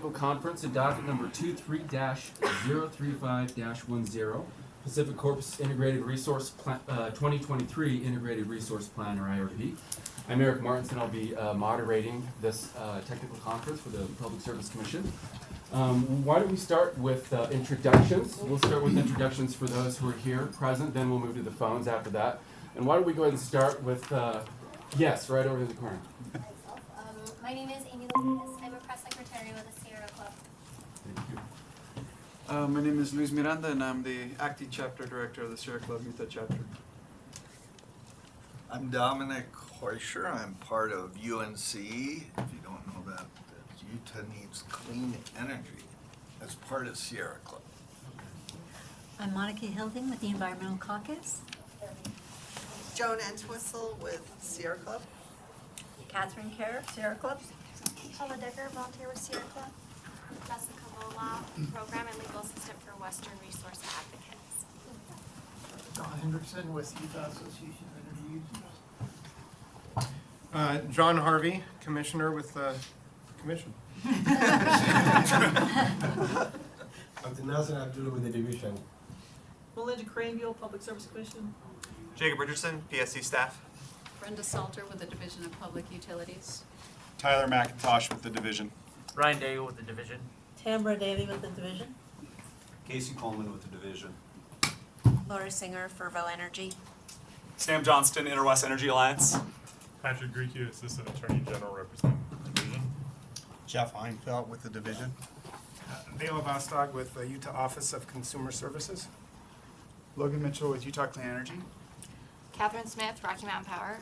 Technical Conference in docket number 23-035-10, PacifiCorp's Integrated Resource Plan, 2023 Integrated Resource Plan, or IRP. I'm Eric Martinson. I'll be moderating this technical conference for the Public Service Commission. Why don't we start with introductions? We'll start with introductions for those who are here present, then we'll move to the phones after that. And why don't we go ahead and start with, yes, right over in the corner. My name is Amy Lopez. I'm a press secretary with the Sierra Club. Thank you. My name is Luis Miranda, and I'm the acting chapter director of the Sierra Club Utah chapter. I'm Dominic Heuscher. I'm part of UNC. If you don't know that, Utah needs clean energy as part of Sierra Club. I'm Monica Hilding with the Environmental Caucus. Joan Entwistle with Sierra Club. Catherine Kerr, Sierra Club. Paula Decker, volunteer with Sierra Club. Jessica Lola, program and legal assistant for Western Resource Advocates. Don Hendrickson with Utah Association of Energy Users. John Harvey, Commissioner with the Commission. Abdul Nasser Abdullah with the division. Melinda Craneville, Public Service Commission. Jacob Richardson, PSC staff. Brenda Salter with the Division of Public Utilities. Tyler McIntosh with the division. Ryan Daigle with the division. Tambra Davey with the division. Casey Coleman with the division. Laura Singer for Vo Energy. Sam Johnston, Interwest Energy Alliance. Patrick Griecu, Assistant Attorney General representing the division. Jeff Einfeld with the division. Dale Vostok with the Utah Office of Consumer Services. Logan Mitchell with Utah Clean Energy. Catherine Smith, Rocky Mountain Power.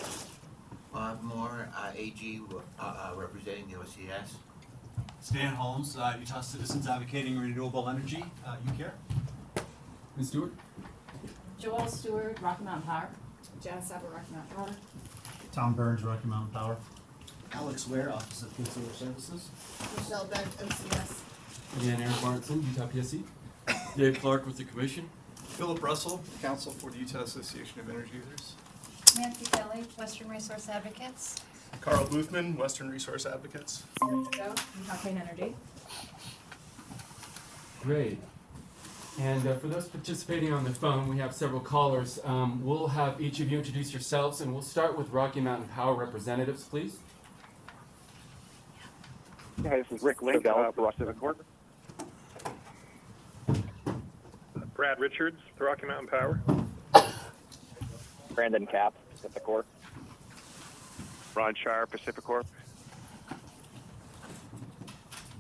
Bob Moore, AG, representing the OCS. Stan Holmes, Utah Citizens Advocating Renewable Energy, UCARE. Ms. Stewart? Joel Stewart, Rocky Mountain Power. Janice Sabat, Rocky Mountain Power. Tom Burns, Rocky Mountain Power. Alex Ware, Office of Consumer Services. Michelle Beck, OCS. Again, Eric Martinson, Utah PSC. Dave Clark with the commission. Philip Russell, counsel for the Utah Association of Energy Users. Nancy Kelly, Western Resource Advocates. Carl Boothman, Western Resource Advocates. Utah Clean Energy. Great. And for those participating on the phone, we have several callers. We'll have each of you introduce yourselves, and we'll start with Rocky Mountain Power representatives, please. Hi, this is Rick Link for PacifiCorp. Brad Richards, Rocky Mountain Power. Brandon Kapp, PacifiCorp. Ron Shire, PacifiCorp.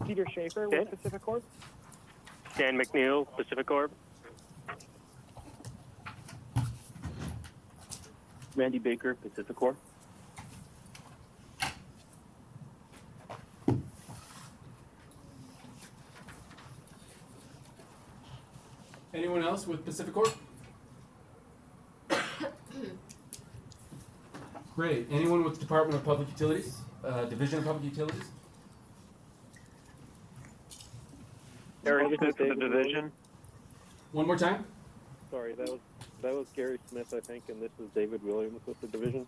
Peter Schaefer with PacifiCorp. Dan McNeil, PacifiCorp. Randy Baker, PacifiCorp. Anyone else with PacifiCorp? Great. Anyone with Department of Public Utilities? Division of Public Utilities? Gary Smith with the division. One more time? Sorry, that was Gary Smith, I think, and this is David Williams with the division.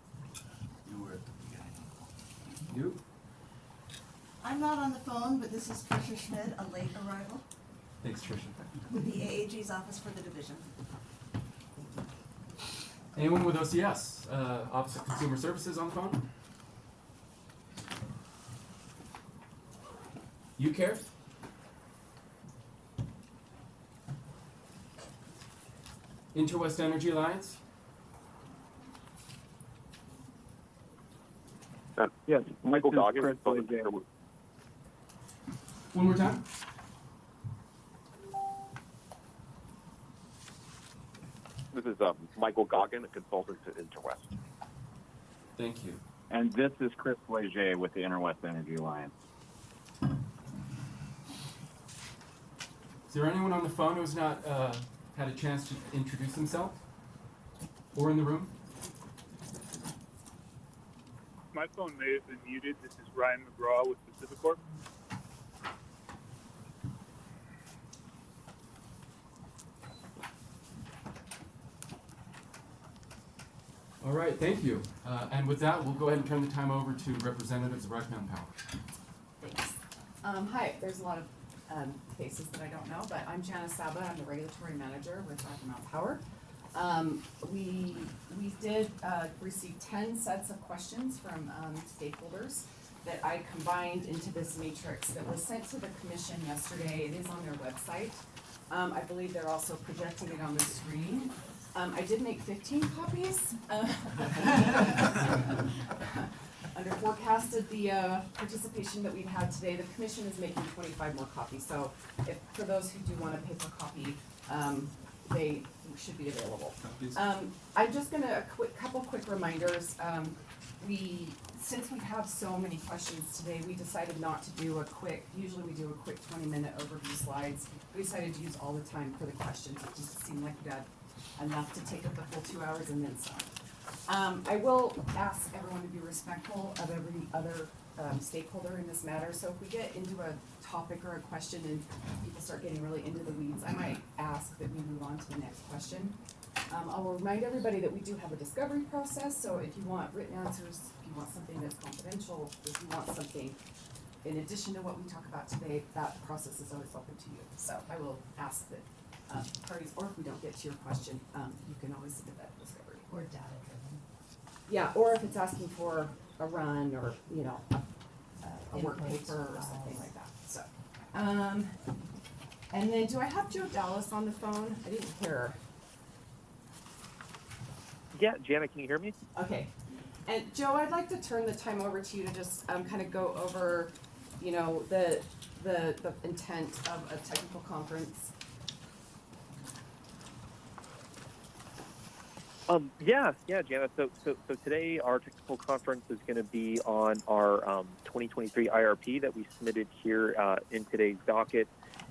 You were at the beginning. You? I'm not on the phone, but this is Tricia Schmidt, a late arrival, Thanks, Tricia. with the AAG's office for the division. Anyone with OCS, Office of Consumer Services, on the phone? UCARE? Interwest Energy Alliance? Yes, Michael Goggins. One more time? This is Michael Goggin, a consultant to Interwest. Thank you. And this is Chris Leger with the Interwest Energy Alliance. Is there anyone on the phone who's not had a chance to introduce himself? Or in the room? My phone may have been muted. This is Ryan McGraw with PacifiCorp. All right, thank you. And with that, we'll go ahead and turn the time over to representatives of Rocky Mountain Power. Thanks. Hi, there's a lot of faces that I don't know, but I'm Janice Saba. I'm the regulatory manager with Rocky Mount Power. We did receive 10 sets of questions from stakeholders that I combined into this matrix that was sent to the commission yesterday. It is on their website. I believe they're also projecting it on the screen. I did make 15 copies. Under forecasted the participation that we've had today, the commission is making 25 more copies. So if, for those who do want a paper copy, they should be available. I'm just gonna, couple quick reminders. Since we have so many questions today, we decided not to do usually we do a quick 20-minute overview slides. We decided to use all the time for the questions. It just seemed like we had enough to take up the full 2 hours and then some. I will ask everyone to be respectful of every other stakeholder in this matter. So if we get into a topic or a question and people start getting really into the weeds, I might ask that we move on to the next question. I'll remind everybody that we do have a discovery process, so if you want written answers, if you want something that's confidential, if you want something in addition to what we talk about today, that process is always open to you. So I will ask that parties, or if we don't get to your question, you can always submit that discovery. Or data driven. Yeah, or if it's asking for a run or, you know, a work paper or something like that, so. And then do I have Joe Dallas on the phone? I didn't hear her. Yeah, Janet, can you hear me? Okay. And Joe, I'd like to turn the time over to you to just kind of go over, you know, the intent of a technical conference. Yeah, Janet. So today our technical conference is going to be on our 2023 IRP that we submitted here in today's docket.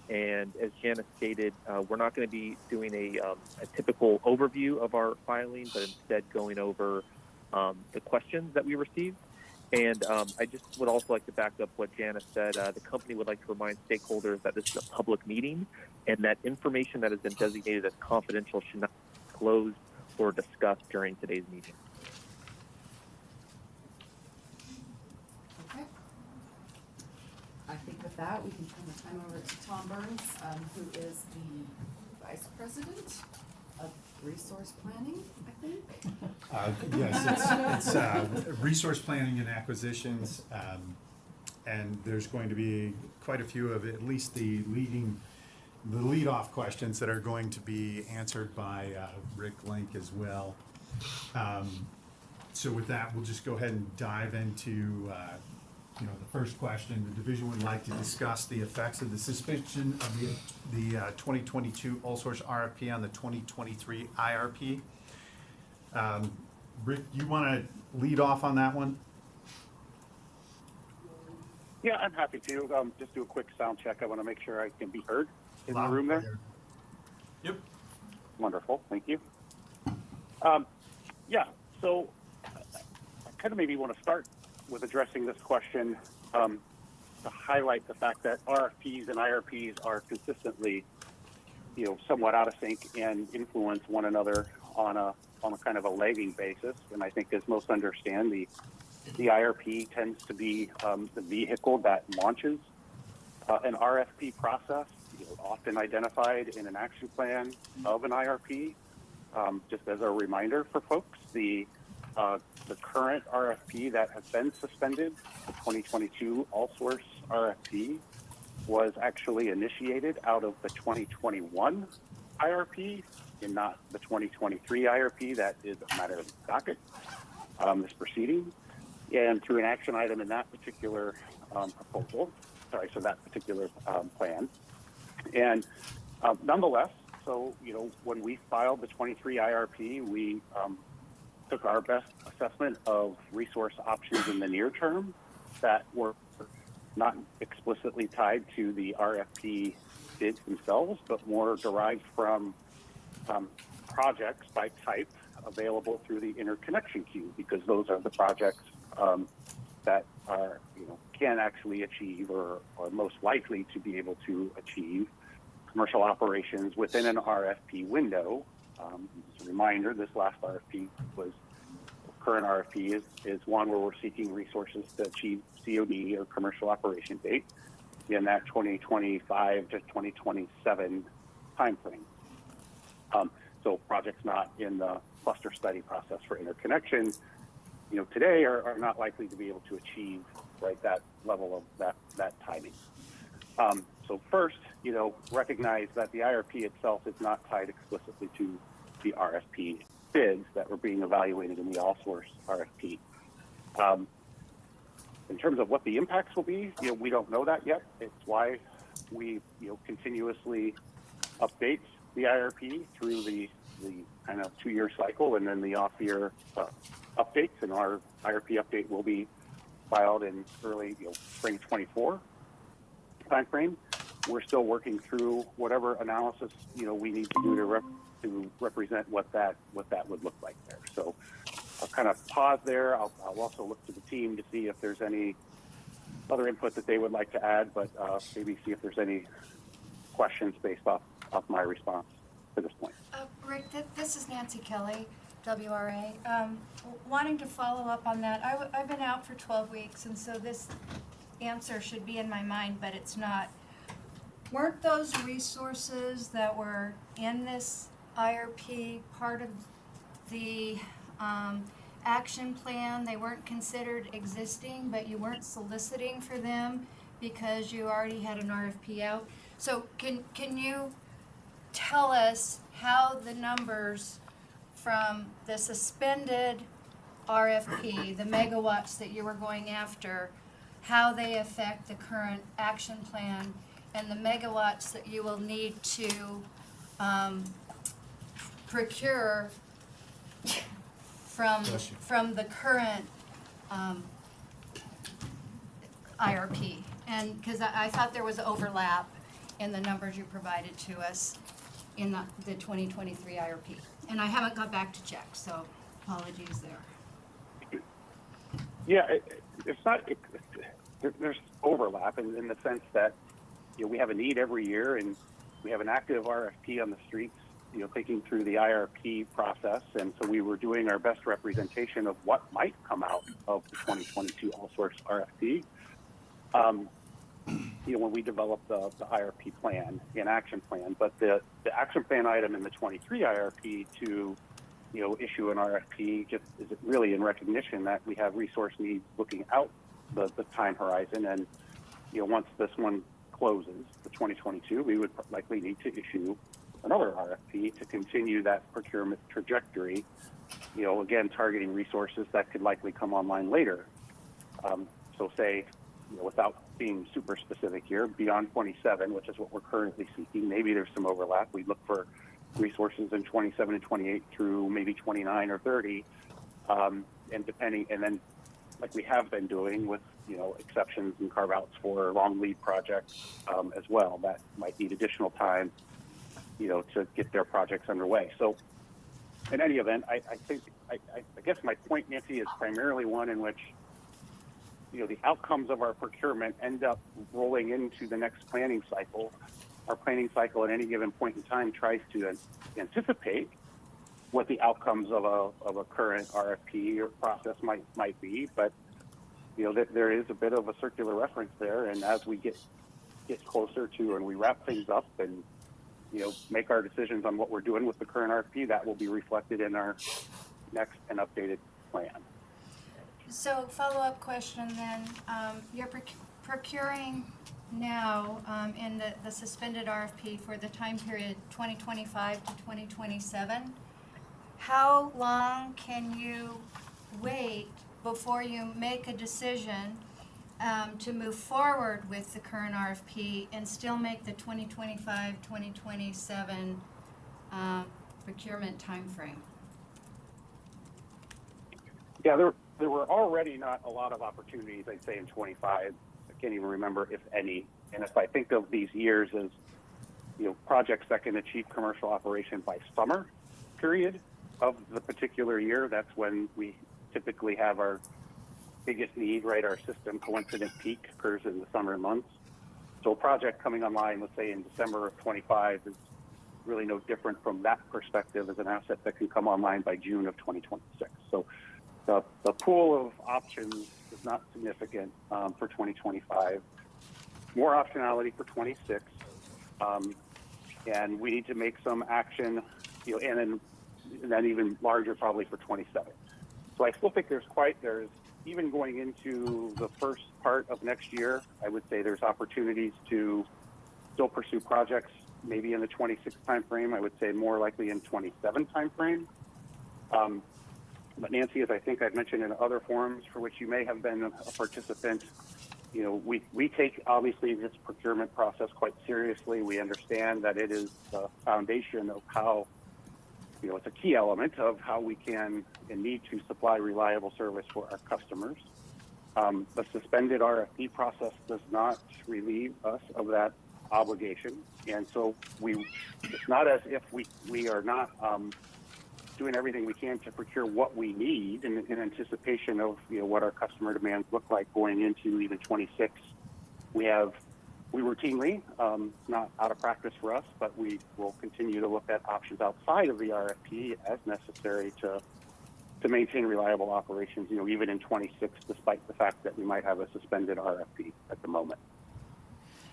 And as Janice stated, we're not going to be doing a typical overview of our filing, but instead going over the questions that we received. And I just would also like to back up what Janice said. The company would like to remind stakeholders that this is a public meeting and that information that has been designated as confidential should not be disclosed or discussed during today's meeting. Okay. I think with that, we can turn the time over to Tom Burns, who is the Vice President of Resource Planning, I think. Yes, it's resource planning and acquisitions, and there's going to be quite a few of at least the lead-off questions that are going to be answered by Rick Link as well. So with that, we'll just go ahead and dive into the first question. The division would like to discuss the effects of the suspension of the 2022 all source RFP on the 2023 IRP. Rick, you want to lead off on that one? Yeah, I'm happy to. Just do a quick sound check. I want to make sure I can be heard in the room there. Yep. Wonderful, thank you. So I kind of maybe want to start with addressing this question to highlight the fact that RFPs and IRPs are consistently, somewhat out of sync and influence one another on a kind of a lagging basis. And I think, as most understand, the IRP tends to be the vehicle that launches an RFP process, often identified in an action plan of an IRP. Just as a reminder for folks, the current RFP that has been suspended, the 2022 all source RFP, was actually initiated out of the 2021 IRP and not the 2023 IRP. That is a matter of docket, this proceeding, and through an action item in that particular that particular plan. And nonetheless, so, when we filed the 23 IRP, we took our best assessment of resource options in the near term that were not explicitly tied to the RFP bids themselves, but more derived from projects by type available through the interconnection queue, because those are the projects that are, can actually achieve or are most likely to be able to achieve commercial operations within an RFP window. As a reminder, this last RFP current RFP is one where we're seeking resources to achieve COD or commercial operation date. in that 2025 to 2027 timeframe. So projects not in the cluster study process for interconnection, today are not likely to be able to achieve that level of that timing. So first, recognize that the IRP itself is not tied explicitly to the RFP bids that were being evaluated in the all-source RFP. In terms of what the impacts will be, we don't know that yet. It's why we, continuously update the IRP through the kind of 2-year cycle and then the off-year updates. And our IRP update will be filed in early, spring 24 timeframe. We're still working through whatever analysis, we need to do to represent what that would look like there. So I'll kind of pause there. I'll also look to the team to see if there's any other input that they would like to add, but maybe see if there's any questions based off my response to this point. Rick, this is Nancy Kelly, WRA. Wanting to follow up on that, I've been out for 12 weeks, and so this answer should be in my mind, but it's not. Weren't those resources that were in this IRP part of the action plan? They weren't considered existing, but you weren't soliciting for them because you already had an RFP out. So can you tell us how the numbers from the suspended RFP, the megawatts that you were going after, how they affect the current action plan and the megawatts that you will need to procure from the current IRP? And because I thought there was overlap in the numbers you provided to us in the 2023 IRP. And I haven't got back to check, so apologies there. Yeah, it's not, there's overlap in the sense that, we have a need every year and we have an active RFP on the streets, thinking through the IRP process. And so we were doing our best representation of what might come out of the 2022 all-source RFP. When we developed the IRP plan, an action plan, but the action plan item in the 23 IRP to, issue an RFP just is really in recognition that we have resource needs looking out the time horizon. And, once this one closes, the 2022, we would likely need to issue another RFP to continue that procurement trajectory, again, targeting resources that could likely come online later. So say, without being super specific here, beyond 27, which is what we're currently seeking, maybe there's some overlap. We look for resources in 27 and 28 through maybe 29 or 30, and then like we have been doing with, exceptions and carve-outs for long lead projects as well, that might need additional time, to get their projects underway. So in any event, I guess my point, Nancy, is primarily one in which, the outcomes of our procurement end up rolling into the next planning cycle. Our planning cycle at any given point in time tries to anticipate what the outcomes of a current RFP or process might be, but there is a bit of a circular reference there, and as we get closer to and we wrap things up and make our decisions on what we're doing with the current RFP, that will be reflected in our next and updated plan. So follow-up question then, you're procuring now in the suspended RFP for the time period 2025 to 2027. How long can you wait before you make a decision to move forward with the current RFP and still make the 2025-2027 procurement timeframe? Yeah, there were already not a lot of opportunities, I'd say, in 25. I can't even remember if any. And if I think of these years as, projects that can achieve commercial operation by summer period of the particular year, that's when we typically have our biggest need, right? Our system coincident peak occurs in the summer months. So a project coming online, let's say in December of 25, is really no different from that perspective as an asset that can come online by June of 2026. So the pool of options is not significant for 2025. more optionality for 26, and we need to make some action, and then even larger probably for 27. So I still think there's even going into the first part of next year, I would say there's opportunities to still pursue projects maybe in the 26 timeframe. I would say more likely in 27 timeframe. But Nancy, as I think I've mentioned in other forums for which you may have been a participant, we take obviously this procurement process quite seriously. We understand that it is the foundation of how, it's a key element of how we can and need to supply reliable service for our customers. The suspended RFP process does not relieve us of that obligation. And so it's not as if we are not doing everything we can to procure what we need in anticipation of what our customer demands look like going into even 26. We routinely, not out of practice for us, but we will continue to look at options outside of the RFP as necessary to maintain reliable operations, even in 26, despite the fact that we might have a suspended RFP at the moment.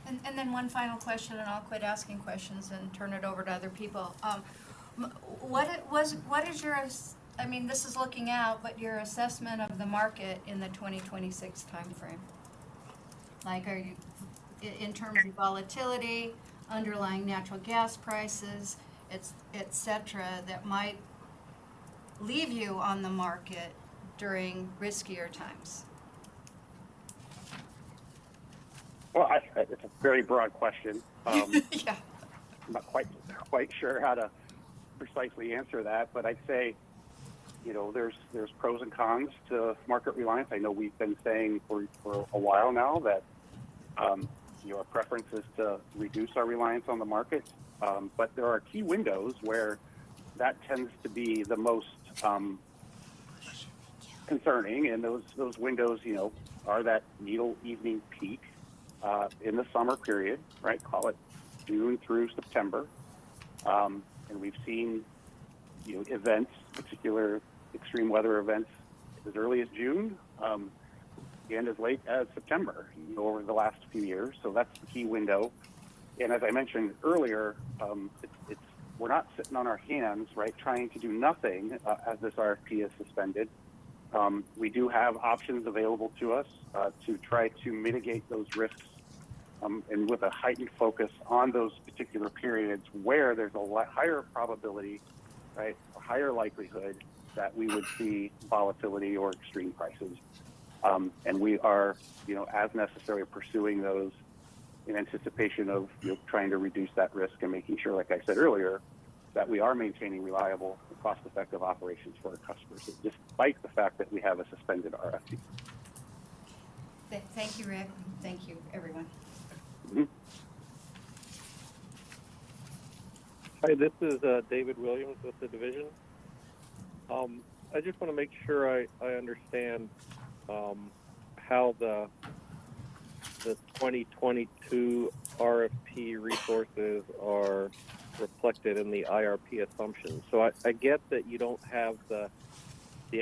And then one final question, and I'll quit asking questions and turn it over to other people. What is your, this is looking out, but your assessment of the market in the 2026 timeframe? Like, are you, in terms of volatility, underlying natural gas prices, et cetera, that might leave you on the market during riskier times? Well, it's a very broad question. Yeah. I'm not quite sure how to precisely answer that, but I'd say, there's pros and cons to market reliance. I know we've been saying for a while now that our preference is to reduce our reliance on the market, but there are key windows where that tends to be the most concerning, and those windows, are that needle evening peak in the summer period, right? Call it June through September. And we've seen, events, particular extreme weather events, as early as June, and as late as September, over the last few years. So that's the key window. And as I mentioned earlier, we're not sitting on our hands, right, trying to do nothing as this RFP is suspended. We do have options available to us to try to mitigate those risks, and with a heightened focus on those particular periods where there's a higher probability, right, a higher likelihood that we would see volatility or extreme prices. And we are, as necessary, pursuing those in anticipation of trying to reduce that risk and making sure, like I said earlier, that we are maintaining reliable and cost-effective operations for our customers, despite the fact that we have a suspended RFP. Thank you, Rick. Thank you, everyone. Mm-hmm. Hi, this is David Williams with the division. I just want to make sure I understand how the 2022 RFP resources are reflected in the IRP assumptions. So I get that you don't have the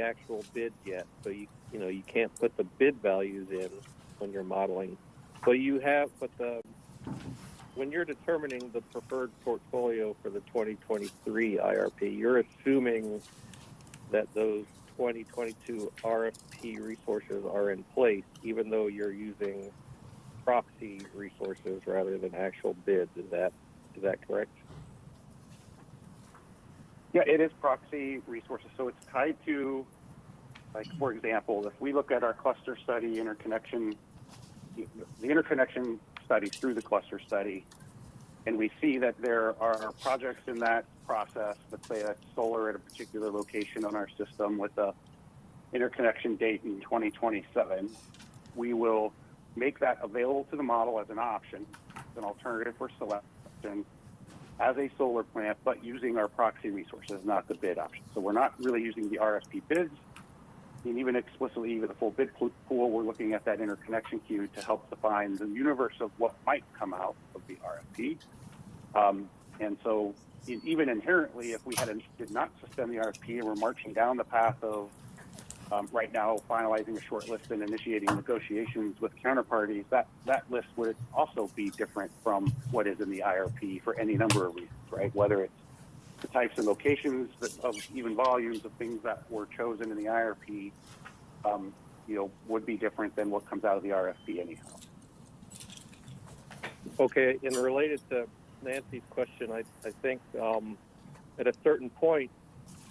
actual bids yet, so you can't put the bid values in when you're modeling. But when you're determining the preferred portfolio for the 2023 IRP, you're assuming that those 2022 RFP resources are in place, even though you're using proxy resources rather than actual bids. Is that correct? Yeah, it is proxy resources. So it's tied to, like, for example, if we look at our cluster study interconnection, the interconnection study through the cluster study, and we see that there are projects in that process, let's say that's solar at a particular location on our system with a interconnection date in 2027, we will make that available to the model as an option, an alternative for selection as a solar plant, but using our proxy resources, not the bid option. So we're not really using the RFP bids, and even explicitly, even the full bid pool, we're looking at that interconnection queue to help define the universe of what might come out of the RFP. And so even inherently, if we did not suspend the RFP and we're marching down the path of right now finalizing a short list and initiating negotiations with counterparties, that list would also be different from what is in the IRP for any number of reasons, right? Whether it's the types and locations of even volumes of things that were chosen in the IRP, would be different than what comes out of the RFP anyhow. Okay, and related to Nancy's question, I think at a certain point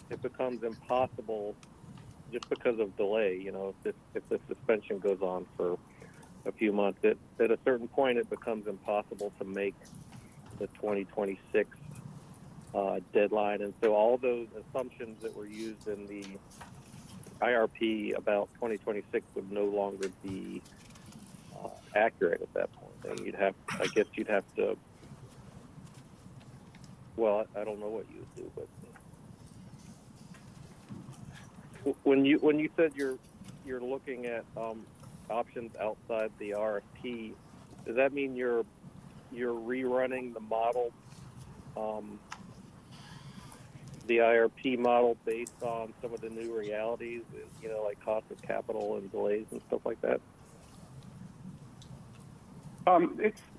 it becomes impossible just because of delay. If the suspension goes on for a few months, at a certain point it becomes impossible to make the 2026 deadline, and so all those assumptions that were used in the IRP about 2026 would no longer be accurate at that point. And you'd have to. Well, I don't know what you would do, but when you said you're looking at options outside the RFP, does that mean you're rerunning the model, the IRP model, based on some of the new realities, like cost of capital and delays and stuff like that?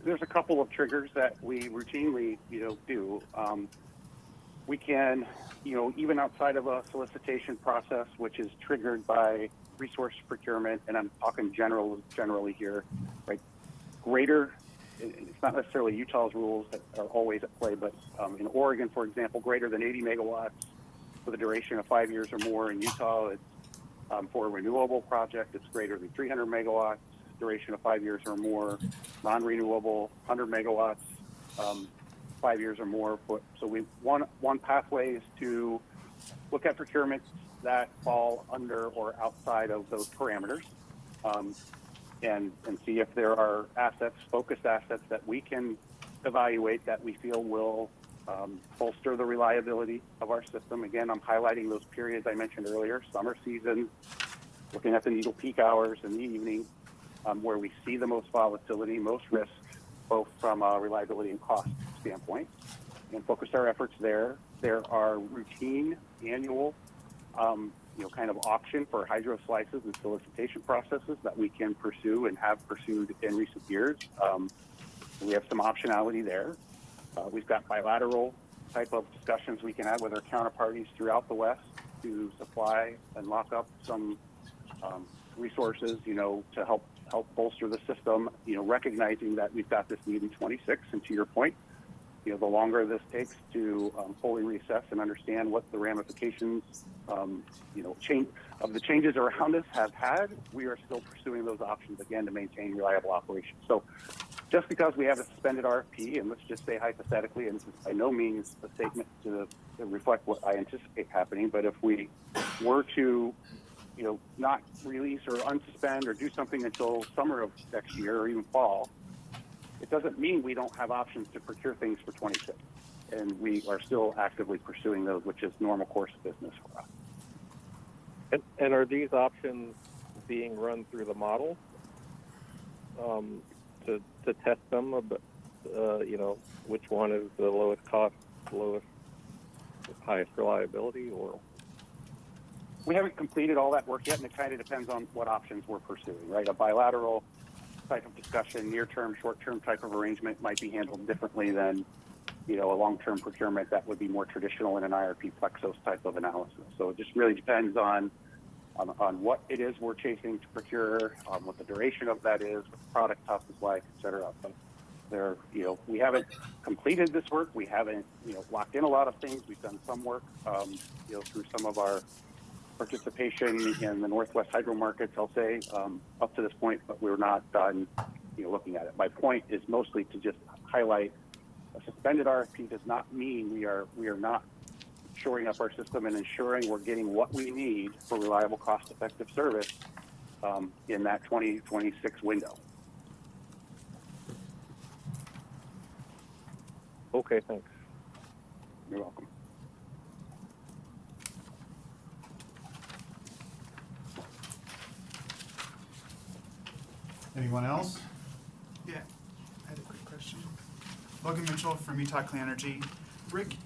There's a couple of triggers that we routinely, do. We can, even outside of a solicitation process, which is triggered by resource procurement, and I'm talking generally here, right? It's not necessarily Utah's rules that are always at play, but in Oregon, for example, greater than 80 megawatts with a duration of 5 years or more. In Utah, it's for a renewable project, it's greater than 300 megawatts, duration of 5 years or more. Non-renewable, 100 megawatts, 5 years or more. So one pathway is to look at procurements that fall under or outside of those parameters, and see if there are focused assets that we can evaluate that we feel will bolster the reliability of our system. Again, I'm highlighting those periods I mentioned earlier, summer season, looking at the needle peak hours in the evening, where we see the most volatility, most risk, both from a reliability and cost standpoint, and focus our efforts there. There are routine annual kind of auction for hydro slices and solicitation processes that we can pursue and have pursued in recent years. We have some optionality there. We've got bilateral type of discussions we can have with our counterparties throughout the West to supply and lock up some resources, to help bolster the system, recognizing that we've got this need in 26. And to your point, the longer this takes to fully reassess and understand what the ramifications, of the changes around us have had, we are still pursuing those options again to maintain reliable operations. So just because we have a suspended RFP, and let's just say hypothetically, and this is by no means a statement to reflect what I anticipate happening, but if we were to, not release or unsuspend or do something until summer of next year or even fall, it doesn't mean we don't have options to procure things for 26. And we are still actively pursuing those, which is normal course of business for us. And are these options being run through the model to test them? Which one is the lowest cost, highest reliability, or? We haven't completed all that work yet, and it kind of depends on what options we're pursuing, right? A bilateral type of discussion, near-term, short-term type of arrangement might be handled differently than, a long-term procurement that would be more traditional in an IRP Plexos type of analysis. So it just really depends on what it is we're chasing to procure, what the duration of that is, what the product cost is like, et cetera. But we haven't completed this work. We haven't, locked in a lot of things. We've done some work, through some of our participation in the Northwest hydro markets, I'll say, up to this point, but we're not done, looking at it. My point is mostly to just highlight a suspended RFP does not mean we are not shoring up our system and ensuring we're getting what we need for reliable, cost-effective service in that 2026 window. Okay, thanks. You're welcome. Anyone else? Yeah, I had a quick question. Logan Mitchell from Utah Clean Energy. Rick,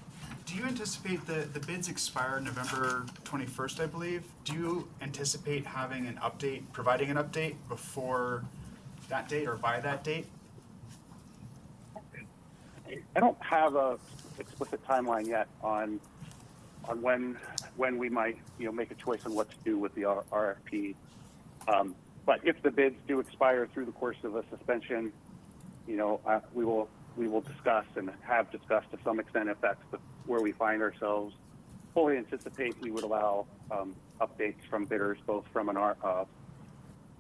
do you anticipate the bids expire November 21st, I believe? Do you anticipate having an update, providing an update before that date or by that date? I don't have a explicit timeline yet on when we might make a choice on what to do with the RFP. But if the bids do expire through the course of a suspension, we will discuss and have discussed to some extent if that's where we find ourselves. Fully anticipate we would allow updates from bidders, both from an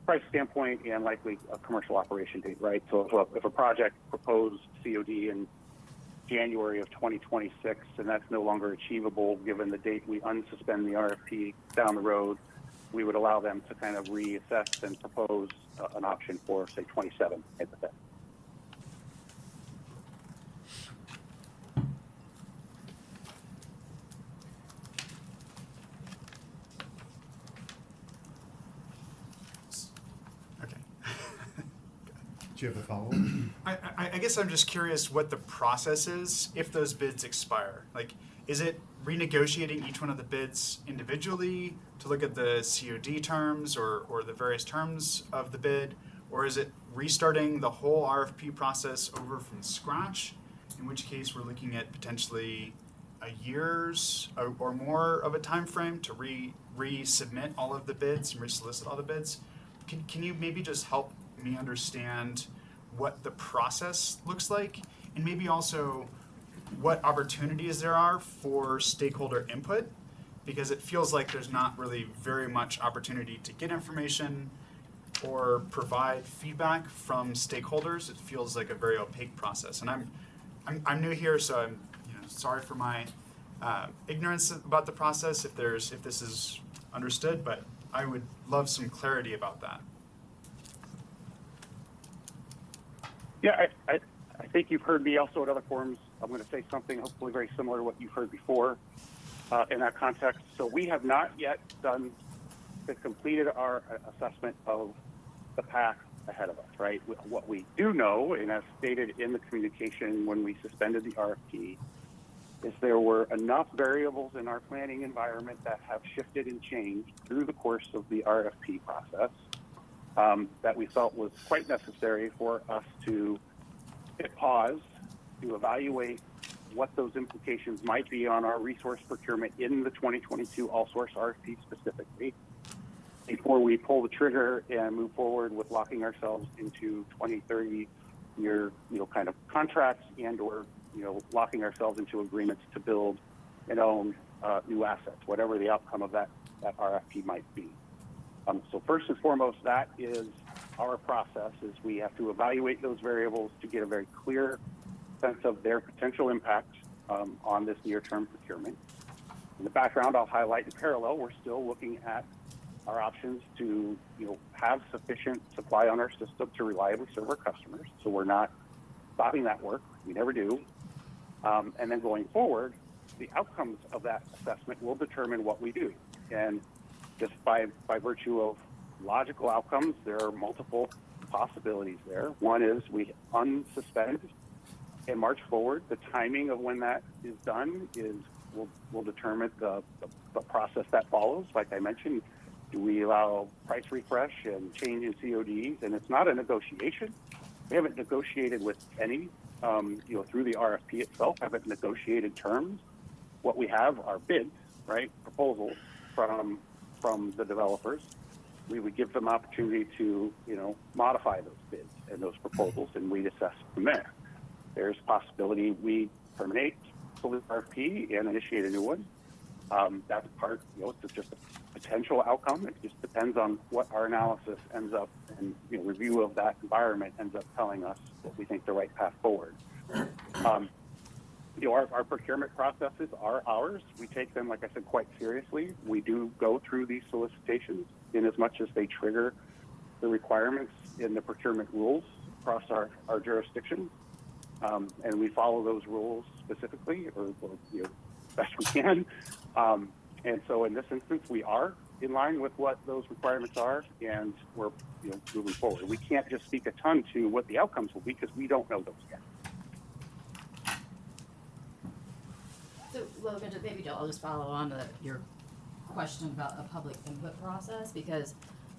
price standpoint and likely a commercial operation date, right? So if a project proposed COD in January of 2026 and that's no longer achievable given the date we unsuspend the RFP down the road, we would allow them to kind of reassess and propose an option for, say, 27 hypothetically. Do you have a follow-up? I guess I'm just curious what the process is if those bids expire. Like, is it renegotiating each one of the bids individually to look at the COD terms or the various terms of the bid? Or is it restarting the whole RFP process over from scratch? In which case we're looking at potentially a year's or more of a time frame to resubmit all of the bids and resolicit all the bids. Can you maybe just help me understand what the process looks like, and maybe also what opportunities there are for stakeholder input, because it feels like there's not really very much opportunity to get information or provide feedback from stakeholders. It feels like a very opaque process, and I'm new here, so I'm sorry for my ignorance about the process if this is understood, but I would love some clarity about that. Yeah, I think you've heard me also at other forums. I'm going to say something hopefully very similar to what you've heard before in that context. So we have not yet completed our assessment of the path ahead of us, right? What we do know, and as stated in the communication when we suspended the RFP, is there were enough variables in our planning environment that have shifted and changed through the course of the RFP process that we felt was quite necessary for us to hit pause, to evaluate what those implications might be on our resource procurement in the 2022 all-source RFP specifically, before we pull the trigger and move forward with locking ourselves into 20-30-year, kind of contracts and/or, locking ourselves into agreements to build and own new assets, whatever the outcome of that RFP might be. So first and foremost, that is our process, is we have to evaluate those variables to get a very clear sense of their potential impact on this near-term procurement. In the background, I'll highlight in parallel, we're still looking at our options to have sufficient supply on our system to reliably serve our customers. So we're not stopping that work. We never do. And then going forward, the outcomes of that assessment will determine what we do. And just by virtue of logical outcomes, there are multiple possibilities there. One is we unsuspend and march forward. The timing of when that is done will determine the process that follows. Like I mentioned, do we allow price refresh and change in CODs? And it's not a negotiation. We haven't negotiated with any, through the RFP itself, haven't negotiated terms. What we have are bids, right? Proposals from the developers. We would give them opportunity to, modify those bids and those proposals, and we'd assess from there. There's possibility we terminate the RFP and initiate a new one. That's part, it's just a potential outcome. It just depends on what our analysis ends up and review of that environment ends up telling us what we think the right path forward. Our procurement processes are ours. We take them, like I said, quite seriously. We do go through these solicitations in as much as they trigger the requirements in the procurement rules across our jurisdiction. And we follow those rules specifically or best we can. And so in this instance, we are in line with what those requirements are, and we're moving forward. We can't just speak a ton to what the outcomes will be because we don't know those yet. So Well, maybe I'll just follow on to your question about a public input process, because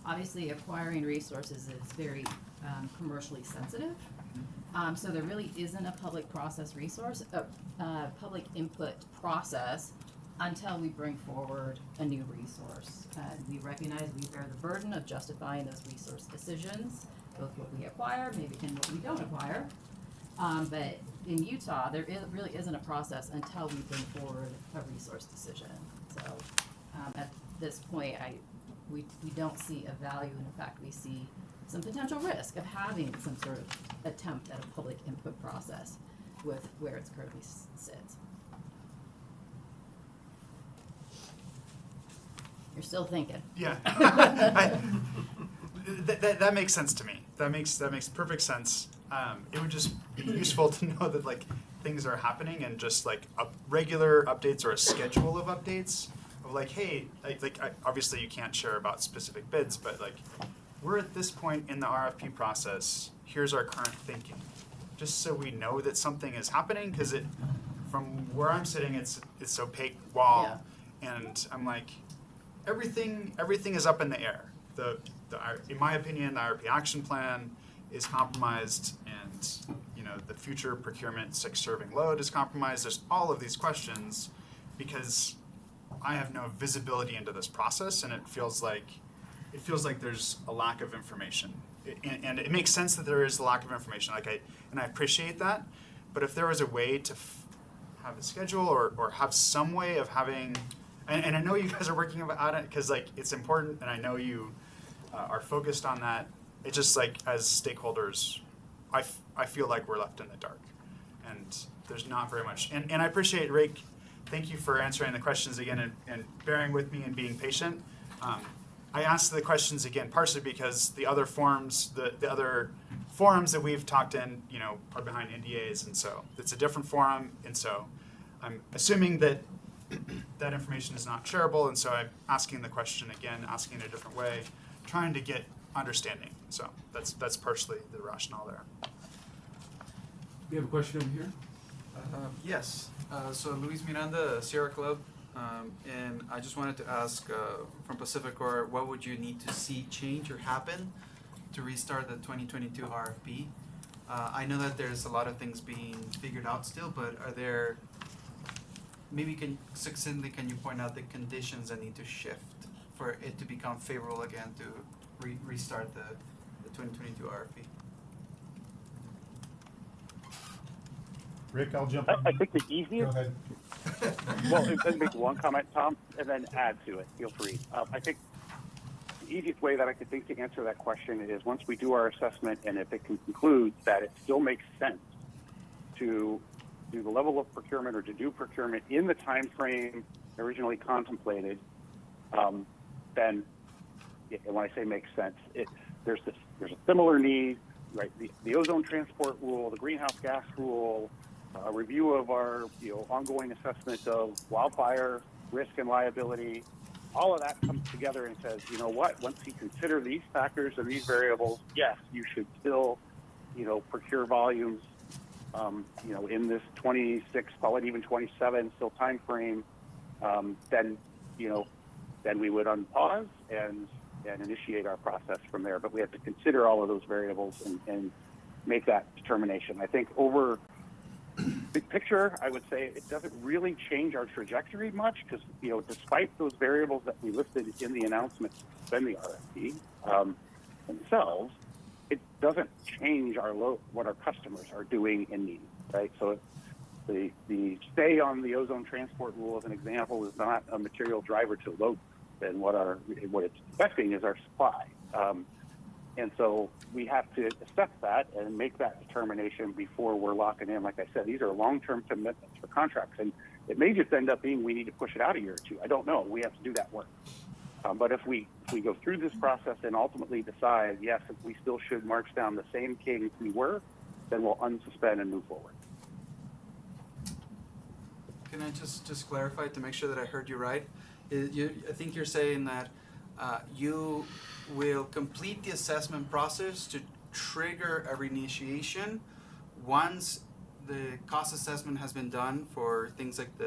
obviously acquiring resources is very commercially sensitive. So there really isn't a public input process until we bring forward a new resource. We recognize we bear the burden of justifying those resource decisions, both what we acquire, maybe and what we don't acquire. But in Utah, really isn't a process until we bring forward a resource decision. So at this point, we don't see a value, and in fact, we see some potential risk of having some sort of attempt at a public input process with where it's currently sits. You're still thinking. Yeah. That makes sense to me. That makes perfect sense. It would just be useful to know that like things are happening and just like regular updates or a schedule of updates of like, hey, obviously you can't share about specific bids, but like we're at this point in the RFP process. Here's our current thinking, just so we know that something is happening. Because from where I'm sitting, it's opaque wall, and I'm like, everything is up in the air. In my opinion, the IRP action plan is compromised, and the future procurement serving load is compromised. There's all of these questions because I have no visibility into this process, and it feels like there's a lack of information. And it makes sense that there is a lack of information. And I appreciate that. But if there was a way to have a schedule or have some way of having, and I know you guys are working on it because like it's important, and I know you are focused on that. It's just like as stakeholders, I feel like we're left in the dark, and there's not very much. And I appreciate, Rake, thank you for answering the questions again and bearing with me and being patient. I asked the questions again partially because the other forums, the other forums that we've talked in, are behind NDAs, and so it's a different forum, and so I'm assuming that that information is not shareable, and so I'm asking the question again, asking in a different way, trying to get understanding. So that's partially the rationale there. We have a question over here. Yes. So Luis Miranda, Sierra Club, and I just wanted to ask from PacifiCorp, what would you need to see change or happen to restart the 2022 RFP? I know that there's a lot of things being figured out still, but are there, maybe can you point out the conditions that need to shift for it to become favorable again to restart the 2022 RFP? Rick, I'll jump I think the easiest. Go ahead. Well, let me make one comment, Tom, and then add to it. Feel free. I think the easiest way that I could think to answer that question is once we do our assessment, and if it can conclude that it still makes sense to do the level of procurement or to do procurement in the time frame originally contemplated, then when I say makes sense, there's a similar need, right? The ozone transport rule, the greenhouse gas rule, a review of our ongoing assessment of wildfire risk and liability, all of that comes together and says, you know what, once you consider these factors and these variables, yes, you should still, procure volumes, in this 26, call it even 27 still time frame, then we would unpause and initiate our process from there. But we have to consider all of those variables and make that determination. I think over big picture, I would say it doesn't really change our trajectory much because, despite those variables that we listed in the announcement in the RFP themselves, it doesn't change what our customers are doing and needing, right? So the stay on the ozone transport rule, as an example, is not a material driver to load, and what it's affecting is our supply. And so we have to assess that and make that determination before we're locking in. Like I said, these are long-term commitments for contracts, and it may just end up being we need to push it out a year or two. I don't know. We have to do that work. But if we go through this process and ultimately decide, yes, if we still should march down the same cadence we were, then we'll unsuspend and move forward. Can I just clarify to make sure that I heard you right? I think you're saying that you will complete the assessment process to trigger a reinitiation once the cost assessment has been done for things like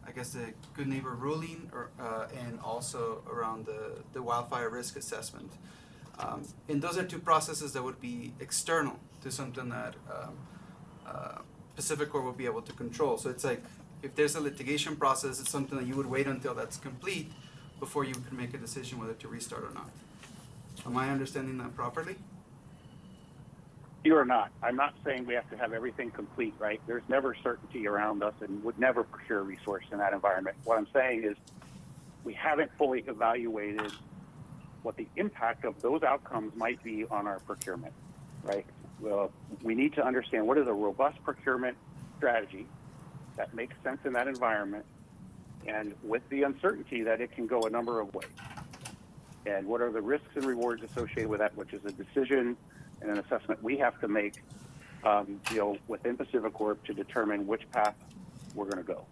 I guess the good neighbor ruling, or and also around the wildfire risk assessment. And those are two processes that would be external to something that PacifiCorp will be able to control. So it's like, if there's a litigation process, it's something that you would wait until that's complete before you can make a decision whether to restart or not. Am I understanding that properly? You are not. I'm not saying we have to have everything complete, right? There's never certainty around us and would never procure a resource in that environment. What I'm saying is we haven't fully evaluated what the impact of those outcomes might be on our procurement, right? Well, we need to understand what is a robust procurement strategy that makes sense in that environment, and with the uncertainty that it can go a number of ways. And what are the risks and rewards associated with that, which is a decision and an assessment we have to make, within PacifiCorp to determine which path we're going to go.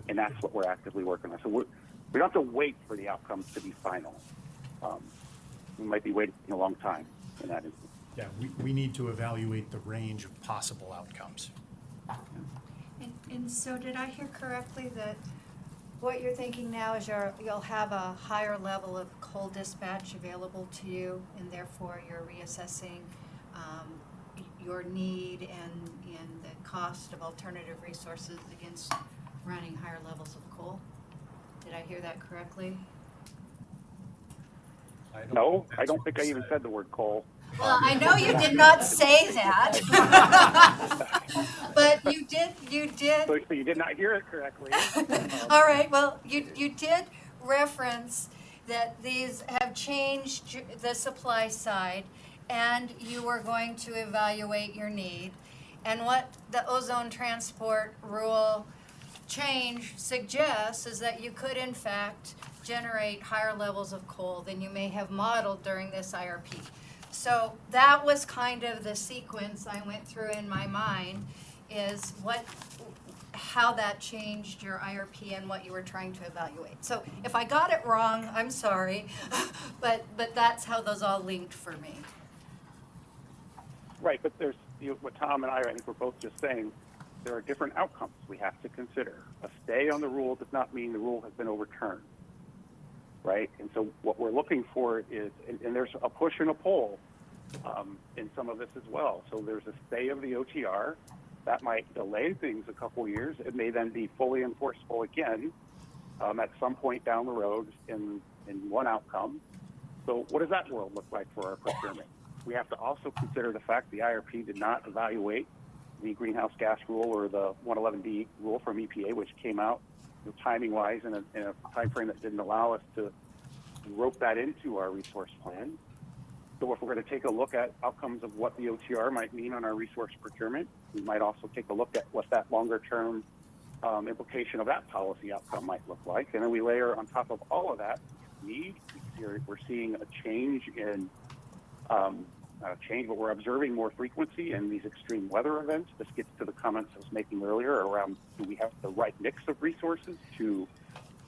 And that's what we're actively working on. So we don't have to wait for the outcomes to be final. We might be waiting a long time in that instance. Yeah, we need to evaluate the range of possible outcomes. And so did I hear correctly that what you're thinking now is you'll have a higher level of coal dispatch available to you, and therefore you're reassessing your need and the cost of alternative resources against running higher levels of coal? Did I hear that correctly? No, I don't think I even said the word coal. Well, I know you did not say that, but you did. So you did not hear it correctly. All right, well, you did reference that these have changed the supply side, and you were going to evaluate your need. And what the ozone transport rule change suggests is that you could, in fact, generate higher levels of coal than you may have modeled during this IRP. So that was kind of the sequence I went through in my mind, is how that changed your IRP and what you were trying to evaluate. So if I got it wrong, I'm sorry, but that's how those all linked for me. Right, but there's what Tom and I think we're both just saying, there are different outcomes we have to consider. A stay on the rule does not mean the rule has been overturned, right? And so what we're looking for is, and there's a push and a pull in some of this as well. So there's a stay of the OTR. That might delay things a couple years. It may then be fully enforceable again at some point down the road in one outcome. So what does that world look like for our procurement? We have to also consider the fact the IRP did not evaluate the greenhouse gas rule or the 111D rule from EPA, which came out timing-wise in a time frame that didn't allow us to rope that into our resource plan. So if we're going to take a look at outcomes of what the OTR might mean on our resource procurement, we might also take a look at what that longer-term implication of that policy outcome might look like. And then we layer on top of all of that need. We're seeing a change in not a change, but we're observing more frequency in these extreme weather events. This gets to the comments I was making earlier around, do we have the right mix of resources to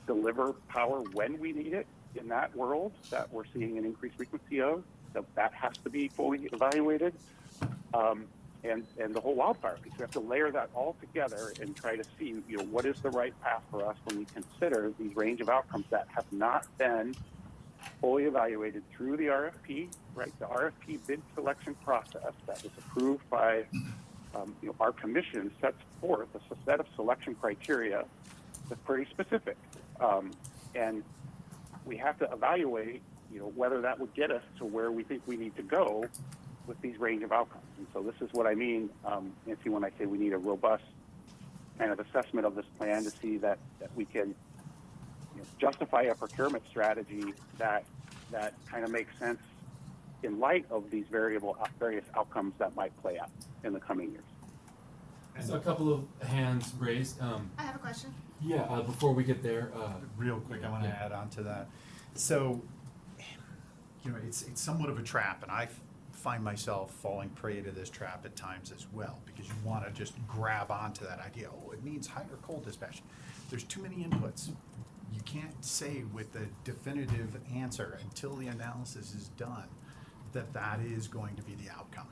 deliver power when we need it in that world that we're seeing an increased frequency of? So that has to be fully evaluated. And the whole wildfire piece. We have to layer that all together and try to see, what is the right path for us when we consider these range of outcomes that have not been fully evaluated through the RFP, right? The RFP bid selection process that was approved by our commission sets forth a set of selection criteria that's pretty specific. And we have to evaluate, whether that would get us to where we think we need to go with these range of outcomes. And so this is what I mean, Nancy, when I say we need a robust kind of assessment of this plan to see that we can justify a procurement strategy that kind of makes sense in light of these various outcomes that might play out in the coming years. So a couple of hands raised. I have a question. Yeah, before we get there. Real quick, I want to add on to that. So, it's somewhat of a trap, and I find myself falling prey to this trap at times as well, because you want to just grab onto that idea. Oh, it means higher coal dispatch. There's too many inputs. You can't say with a definitive answer until the analysis is done that is going to be the outcome.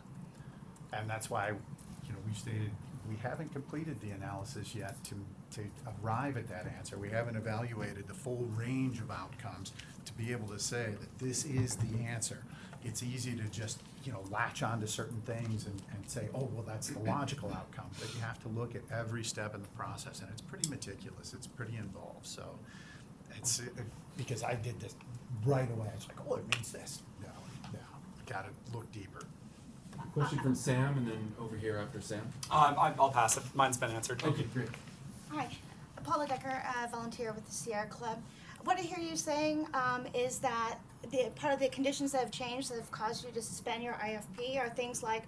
And that's why, we stated we haven't completed the analysis yet to arrive at that answer. We haven't evaluated the full range of outcomes to be able to say that this is the answer. It's easy to just, latch onto certain things and say, oh, well, that's the logical outcome. But you have to look at every step in the process, and it's pretty meticulous. It's pretty involved. So it's because I did this right away. It's like, oh, it means this. No, got to look deeper. Question from Sam, and then over here after Sam. I'll pass it. Mine's been answered. Okay, great. Hi, Paula Decker, volunteer with the Sierra Club. What I hear you saying is that part of the conditions that have changed that have caused you to suspend your IFP are things like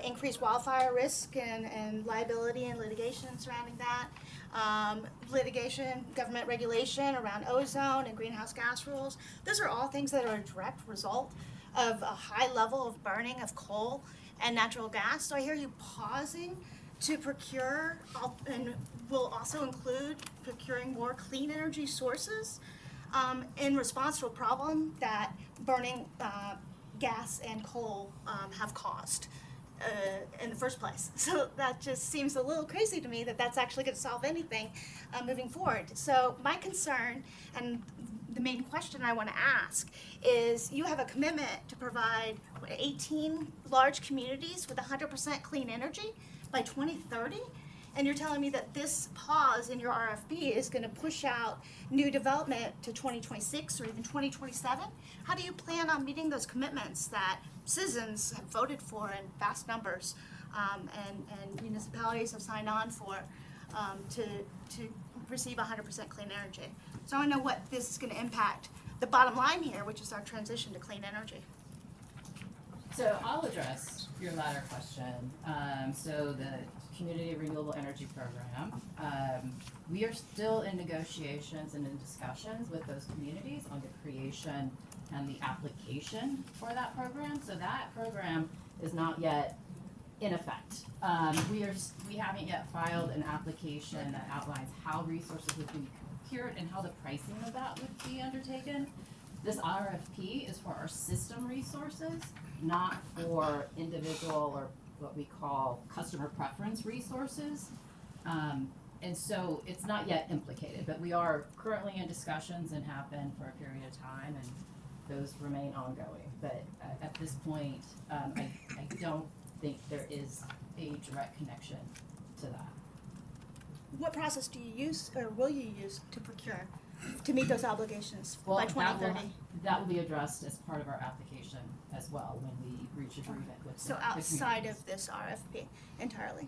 increased wildfire risk and liability and litigation surrounding that, litigation, government regulation around ozone and greenhouse gas rules. Those are all things that are a direct result of a high level of burning of coal and natural gas. So I hear you pausing to procure, and will also include procuring more clean energy sources in response to a problem that burning gas and coal have caused in the first place. So that just seems a little crazy to me that that's actually going to solve anything moving forward. So my concern, and the main question I want to ask, is you have a commitment to provide 18 large communities with 100% clean energy by 2030, and you're telling me that this pause in your RFP is going to push out new development to 2026 or even 2027? How do you plan on meeting those commitments that citizens have voted for in vast numbers, and municipalities have signed on for to receive 100% clean energy? So I want to know what this is going to impact the bottom line here, which is our transition to clean energy. So I'll address your latter question. So the Community Renewable Energy Program, we are still in negotiations and in discussions with those communities on the creation and the application for that program. So that program is not yet in effect. We haven't yet filed an application that outlines how resources would be procured and how the pricing of that would be undertaken. This RFP is for our system resources, not for individual or what we call customer preference resources. And so it's not yet implicated, but we are currently in discussions and have been for a period of time, and those remain ongoing. But at this point, I don't think there is a direct connection to that. What process do you use, or will you use, to procure, to meet those obligations by 2030? That will be addressed as part of our application as well when we reach agreement with So the outside communities. of this RFP entirely?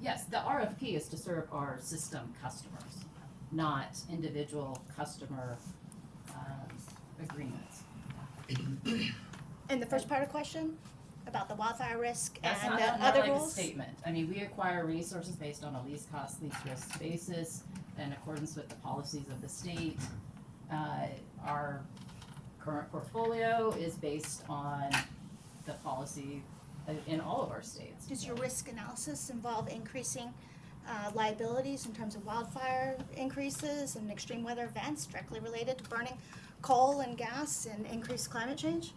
Yes, the RFP is to serve our system customers, not individual customer agreements. And the first part of the question about the wildfire risk That's and not other like rules? a statement. I mean, we acquire resources based on a least cost, least risk basis in accordance with the policies of the state. Our current portfolio is based on the policy in all of our states. Does your risk analysis involve increasing liabilities in terms of wildfire increases and extreme weather events directly related to burning coal and gas and increased climate change?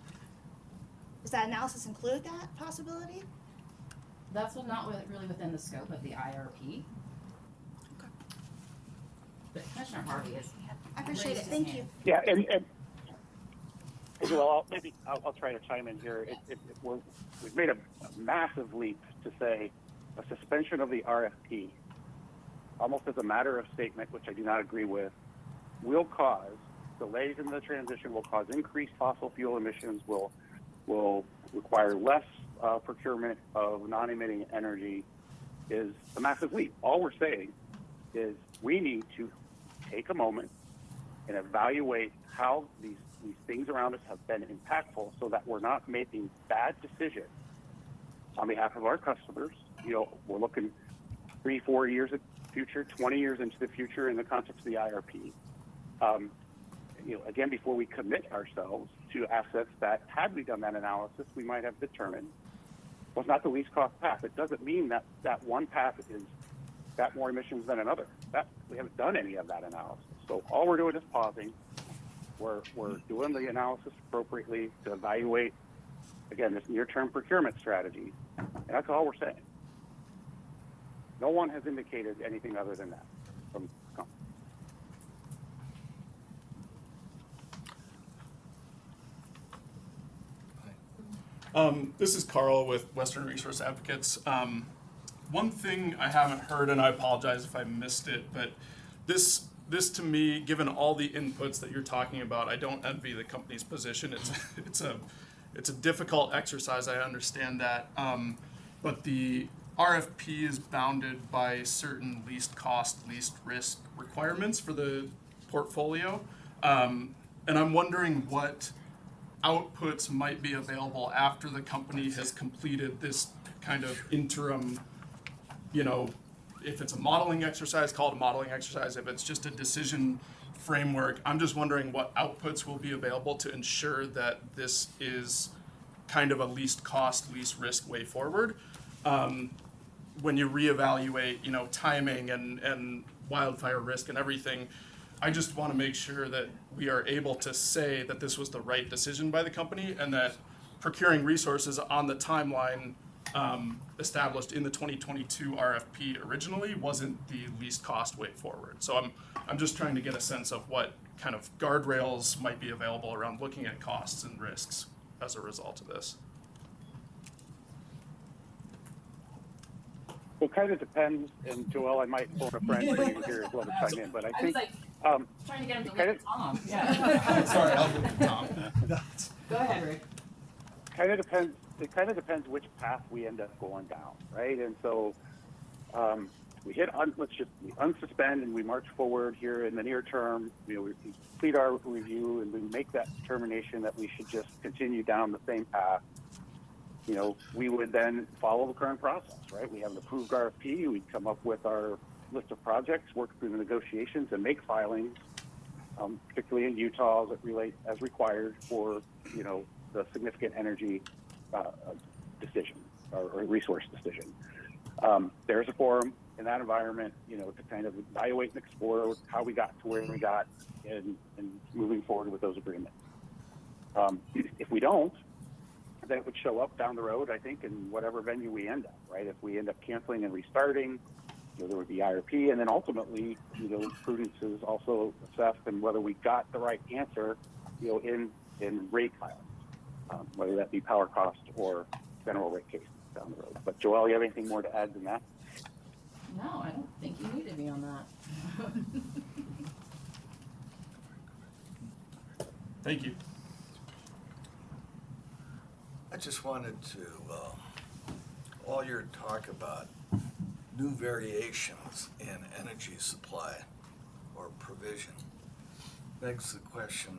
Does that analysis include that possibility? That's not really within the scope of the IRP. Okay. But Commissioner Harvey is. I appreciate it. raised his Thank hand. you. Yeah, and well, I'll try to chime in here. We've made a massive leap to say a suspension of the RFP, almost as a matter of statement, which I do not agree with, will cause delays in the transition, will cause increased fossil fuel emissions, will require less procurement of non-emitting energy, is a massive leap. All we're saying is we need to take a moment and evaluate how these things around us have been impactful so that we're not making bad decisions on behalf of our customers. We're looking 3-4 years in the future, 20 years into the future in the context of the IRP. Again, before we commit ourselves to assets that, had we done that analysis, we might have determined was not the least cost path. It doesn't mean that one path is got more emissions than another. We haven't done any of that analysis. So all we're doing is pausing. We're doing the analysis appropriately to evaluate, again, this near-term procurement strategy. And that's all we're saying. No one has indicated anything other than that from company. This is Carl with Western Resource Advocates. One thing I haven't heard, and I apologize if I missed it, but this to me, given all the inputs that you're talking about, I don't envy the company's position. It's a difficult exercise. I understand that, but the RFP is bounded by certain least cost, least risk requirements for the portfolio, and I'm wondering what outputs might be available after the company has completed this kind of interim, if it's a modeling exercise, call it a modeling exercise. If it's just a decision framework, I'm just wondering what outputs will be available to ensure that this is kind of a least cost, least risk way forward. When you reevaluate, timing and wildfire risk and everything, I just want to make sure that we are able to say that this was the right decision by the company and that procuring resources on the timeline established in the 2022 RFP originally wasn't the least cost way forward. So I'm just trying to get a sense of what kind of guardrails might be available around looking at costs and risks as a result of this. Well, it kind of depends, and Joel, I might phone a friend for you here as well to chime in, but I think. Trying to get him to kind look of, at Tom. Yeah. Sorry, I'll look at Tom. Go ahead, Rick. Kind of depends. It kind of depends which path we end up going down, right? And so we unsuspend and we march forward here in the near term. We complete our review and we make that determination that we should just continue down the same path. We would then follow the current process, right? We have an approved RFP. We'd come up with our list of projects, work through the negotiations, and make filings, particularly in Utah as required for, the significant energy decision or resource decision. There's a forum in that environment, to kind of evaluate and explore how we got to where we got and moving forward with those agreements. If we don't, that would show up down the road, I think, in whatever venue we end up, right? If we end up canceling and restarting, there would be IRP, and then ultimately, prudence is also assessed and whether we got the right answer, in rate filings, whether that be power cost or general rate cases down the road. But Joel, you have anything more to add than that? No, I don't think you needed me on that. Thank you. I just wanted to, all your talk about new variations in energy supply or provision begs the question,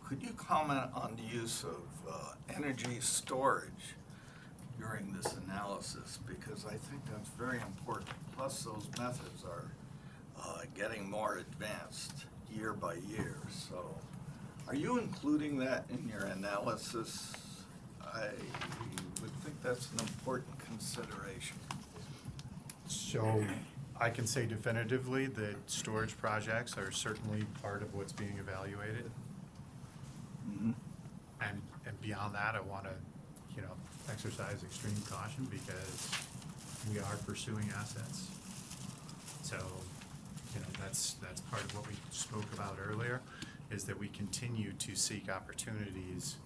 could you comment on the use of energy storage during this analysis? Because I think that's very important. Plus, those methods are getting more advanced year by year. So are you including that in your analysis? I would think that's an important consideration. So I can say definitively that storage projects are certainly part of what's being evaluated. Mm-hmm. And beyond that, I want to, exercise extreme caution because we are pursuing assets. So, that's part of what we spoke about earlier, is that we continue to seek opportunities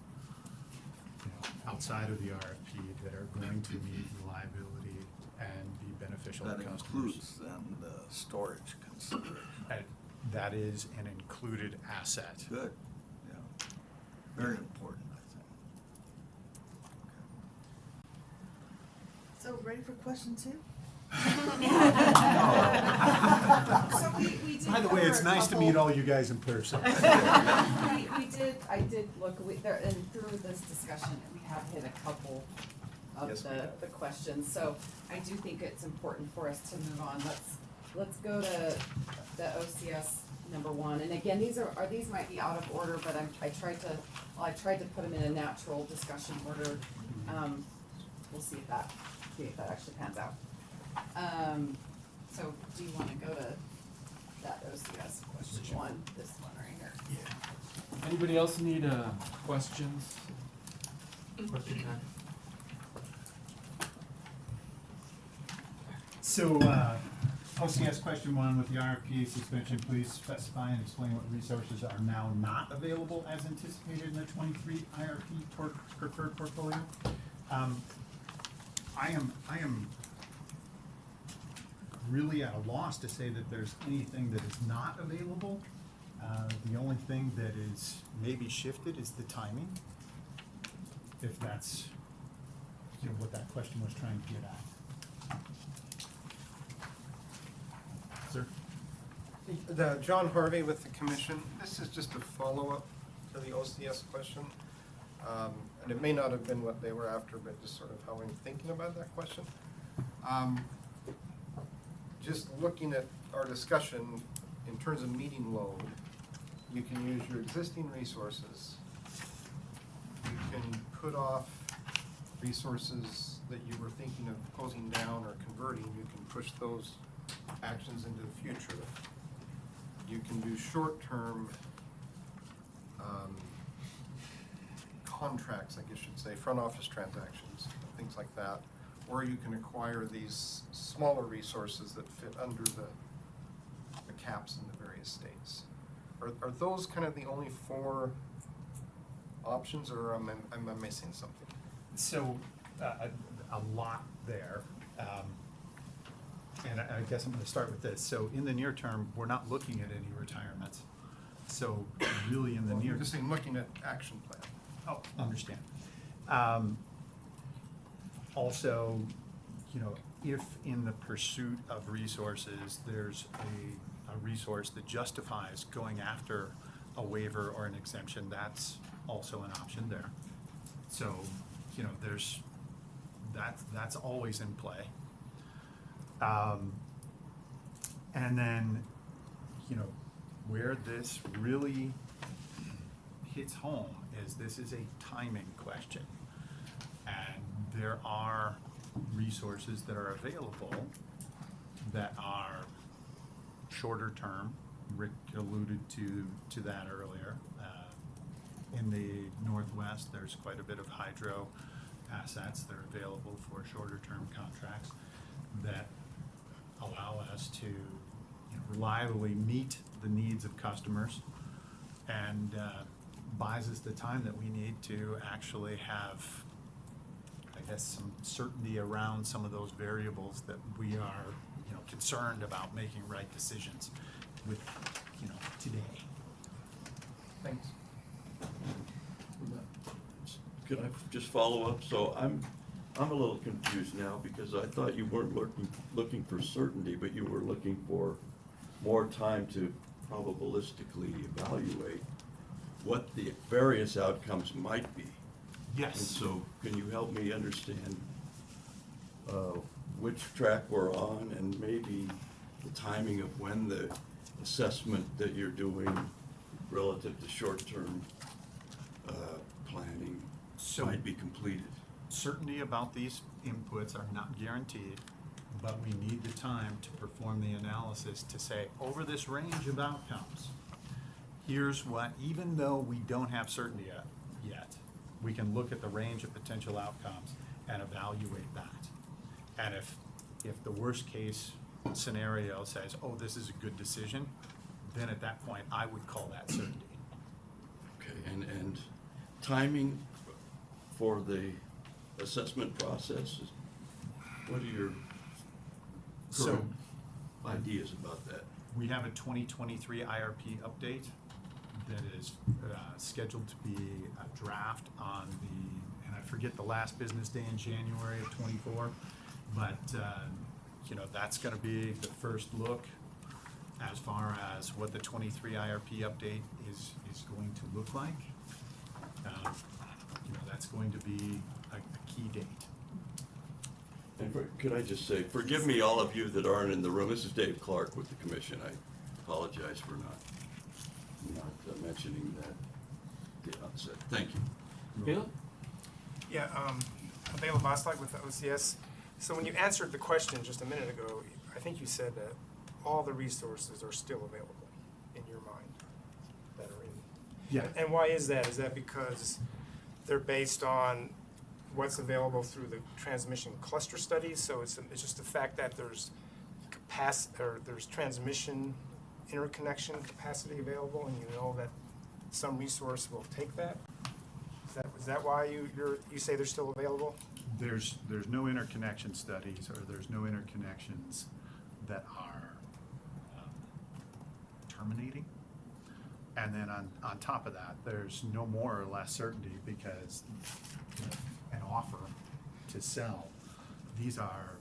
outside of the RFP that are going to meet reliability and be beneficial to that customers. includes then the storage consideration. That is an included asset. Good, yeah. Very important, I think. So ready for question 2? So we did. By the way, it's nice to meet all you guys in person. I did look, and through this discussion, we have hit a couple of the questions. So I do think it's important for us to move on. Let's go to the OCS number 1. And again, these might be out of order, but I tried to put them in a natural discussion order. We'll see if that actually pans out. So do you want to go to that OCS question 1, this one right here? Yeah. Anybody else need questions? Question time. So, OCS question one, with the IRP suspension, please specify and explain what resources are now not available as anticipated in the 23 IRP preferred portfolio. I am really at a loss to say that there's anything that is not available. The only thing that is maybe shifted is the timing, if that's, you know, what that question was trying to get at. Sir? John Harvey with the commission. This is just a follow-up to the OCS question. And it may not have been what they were after, but just sort of how I'm thinking about that question. Just looking at our discussion in terms of meeting load, you can use your existing resources. You can put off resources that you were thinking of closing down or converting. You can push those actions into the future. You can do short-term contracts, I guess you'd say, front office transactions, things like that. Or you can acquire these smaller resources that fit under the caps in the various states. Are those kind of the only four options, or am I missing something? So, a lot there. And I guess I'm gonna start with this. So in the near term, we're not looking at any retirements. So really in the Well, near. you're just saying looking at action plan. Oh, understand. Also, you know, if in the pursuit of resources, there's a resource that justifies going after a waiver or an exemption, that's also an option there. So, you know, that's always in play. And then, you know, where this really hits home is this is a timing question. And there are resources that are available that are shorter term. Rick alluded to that earlier. In the Northwest, there's quite a bit of hydro assets that are available for shorter term contracts that allow us to, you know, reliably meet the needs of customers and buys us the time that we need to actually have, I guess, some certainty around some of those variables that we are, you know, concerned about making right decisions with, you know, today. Thanks. Could I just follow up? So I'm a little confused now because I thought you weren't looking for certainty, but you were looking for more time to probabilistically evaluate what the various outcomes might be. Yes. And so can you help me understand which track we're on and maybe the timing of when the assessment that you're doing relative to short-term planning might be completed? Certainty about these inputs are not guaranteed, but we need the time to perform the analysis to say, over this range of outcomes, here's what, even though we don't have certainty yet, we can look at the range of potential outcomes and evaluate that. And if the worst case scenario says, oh, this is a good decision, then at that point, I would call that certainty. Okay, and timing for the assessment process, what are your current ideas about that? We have a 2023 IRP update that is scheduled to be a draft on and I forget the last business day in January of 24, but you know, that's gonna be the first look as far as what the 23 IRP update is going to look like. You know, that's going to be a key date. And could I just say, forgive me, all of you that aren't in the room. This is Dave Clark with the commission. I apologize for not mentioning that at the outset. Thank you. Bill? Yeah, Abela Vostok with the OCS. So when you answered the question just a minute ago, I think you said that all the resources are still available in your mind that are in. Yeah. And why is that? Is that because they're based on what's available through the transmission cluster studies, so it's just the fact that there's there's transmission interconnection capacity available, and you know that some resource will take that? Is that why you say they're still available? There's no interconnection studies, or there's no interconnections that are terminating. And then on top of that, there's no more or less certainty, because an offer to sell, these are,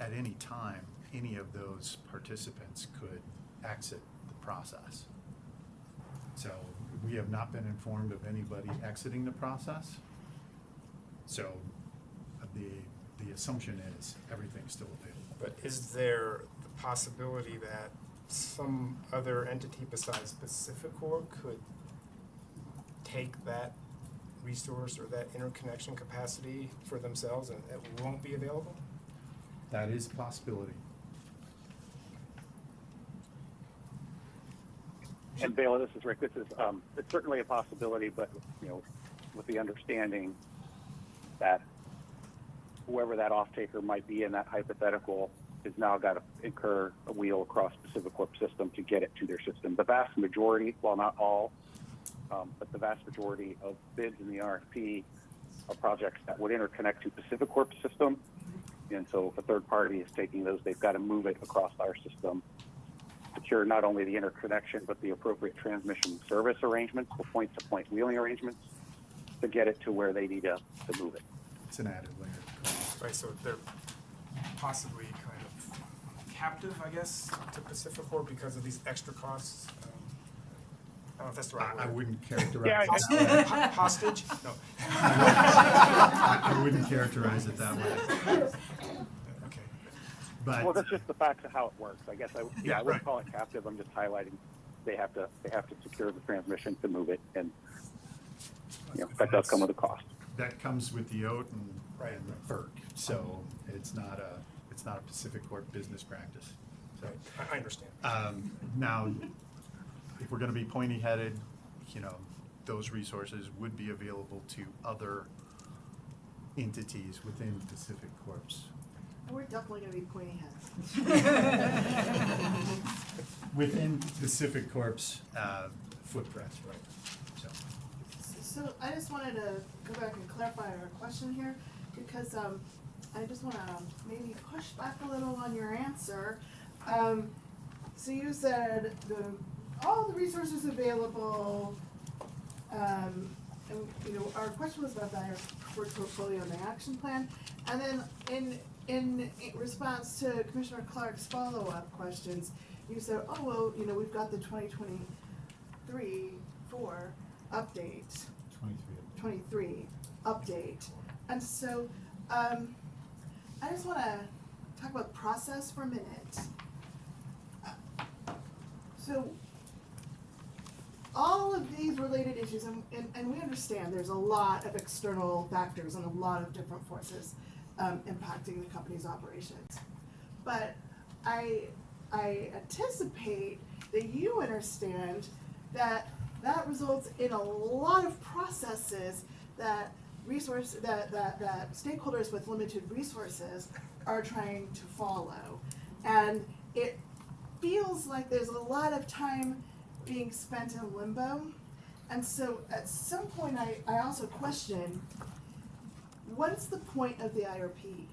at any time, any of those participants could exit the process. So we have not been informed of anybody exiting the process. So the assumption is everything's still available. But is there the possibility that some other entity besides PacifiCorp could take that resource or that interconnection capacity for themselves and it won't be available? That is a possibility. And Baylor, this is Rick. This is it's certainly a possibility, but with the understanding that whoever that off-taker might be in that hypothetical has now got to incur a wheel across PacifiCorp's system to get it to their system. The vast majority, well, not all, but the vast majority of bids in the RFP are projects that would interconnect to PacifiCorp's system. And so if a third party is taking those, they've got to move it across our system, secure not only the interconnection, but the appropriate transmission service arrangements, the point-to-point wheeling arrangements, to get it to where they need to move it. It's an added layer. Right, so they're possibly kind of captive, I guess, to PacifiCorp because of these extra costs. I don't know if that's the right word. I wouldn't characterize it that way. Hostage? No. I wouldn't characterize it that way. Okay. But Well, that's just the facts of how it works. I guess I wouldn't right. call it captive. I'm just highlighting they have to secure the transmission to move it, and that does come with a cost. that comes with the OAT and FERC, so it's not a PacifiCorp business practice. So, I understand. Now, if we're gonna be pointy-headed, those resources would be available to other entities within PacifiCorp's. We're definitely gonna be pointy heads. Within PacifiCorp's footprint. Right. So I just wanted to go back and clarify our question here, because I just wanna maybe push back a little on your answer. So you said all the resources available, and our question was about the portfolio and the action plan, and then in response to Commissioner Clark's follow-up questions, you said, oh, well, we've got the 2023-4 update. 23 update. And so, I just wanna talk about process for a minute. So, all of these related issues, and we understand there's a lot of external factors and a lot of different forces impacting the company's operations. But I anticipate that you understand that results in a lot of processes that stakeholders with limited resources are trying to follow. And it feels like there's a lot of time being spent in limbo. And so at some point I also question, what's the point of the IRP?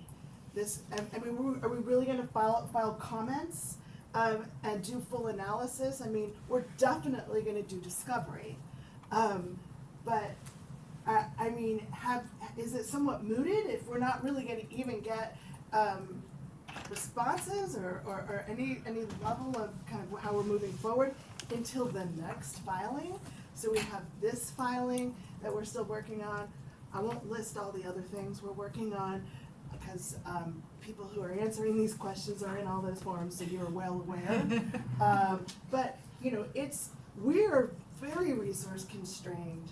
Are we really gonna file comments and do full analysis? We're definitely gonna do discovery. But is it somewhat mooted if we're not really gonna even get responses or any level of kind of how we're moving forward until the next filing? So we have this filing that we're still working on. I won't list all the other things we're working on because people who are answering these questions are in all those forums, so you're well aware. But we're very resource constrained.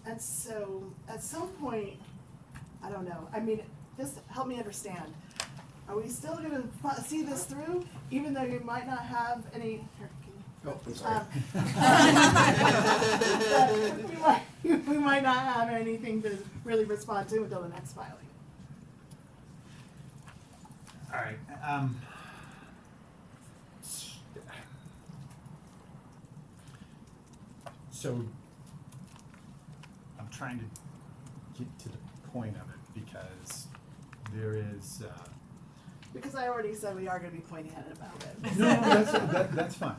And so at some point, I don't know, just help me understand. Are we still gonna see this through, even though you might not have any, here, can you Oh, I'm sorry. We might not have anything to really respond to until the next filing. All right, so I'm trying to get to the point of it because there is, Because I already said we are gonna be pointing at it about it. no, that's fine.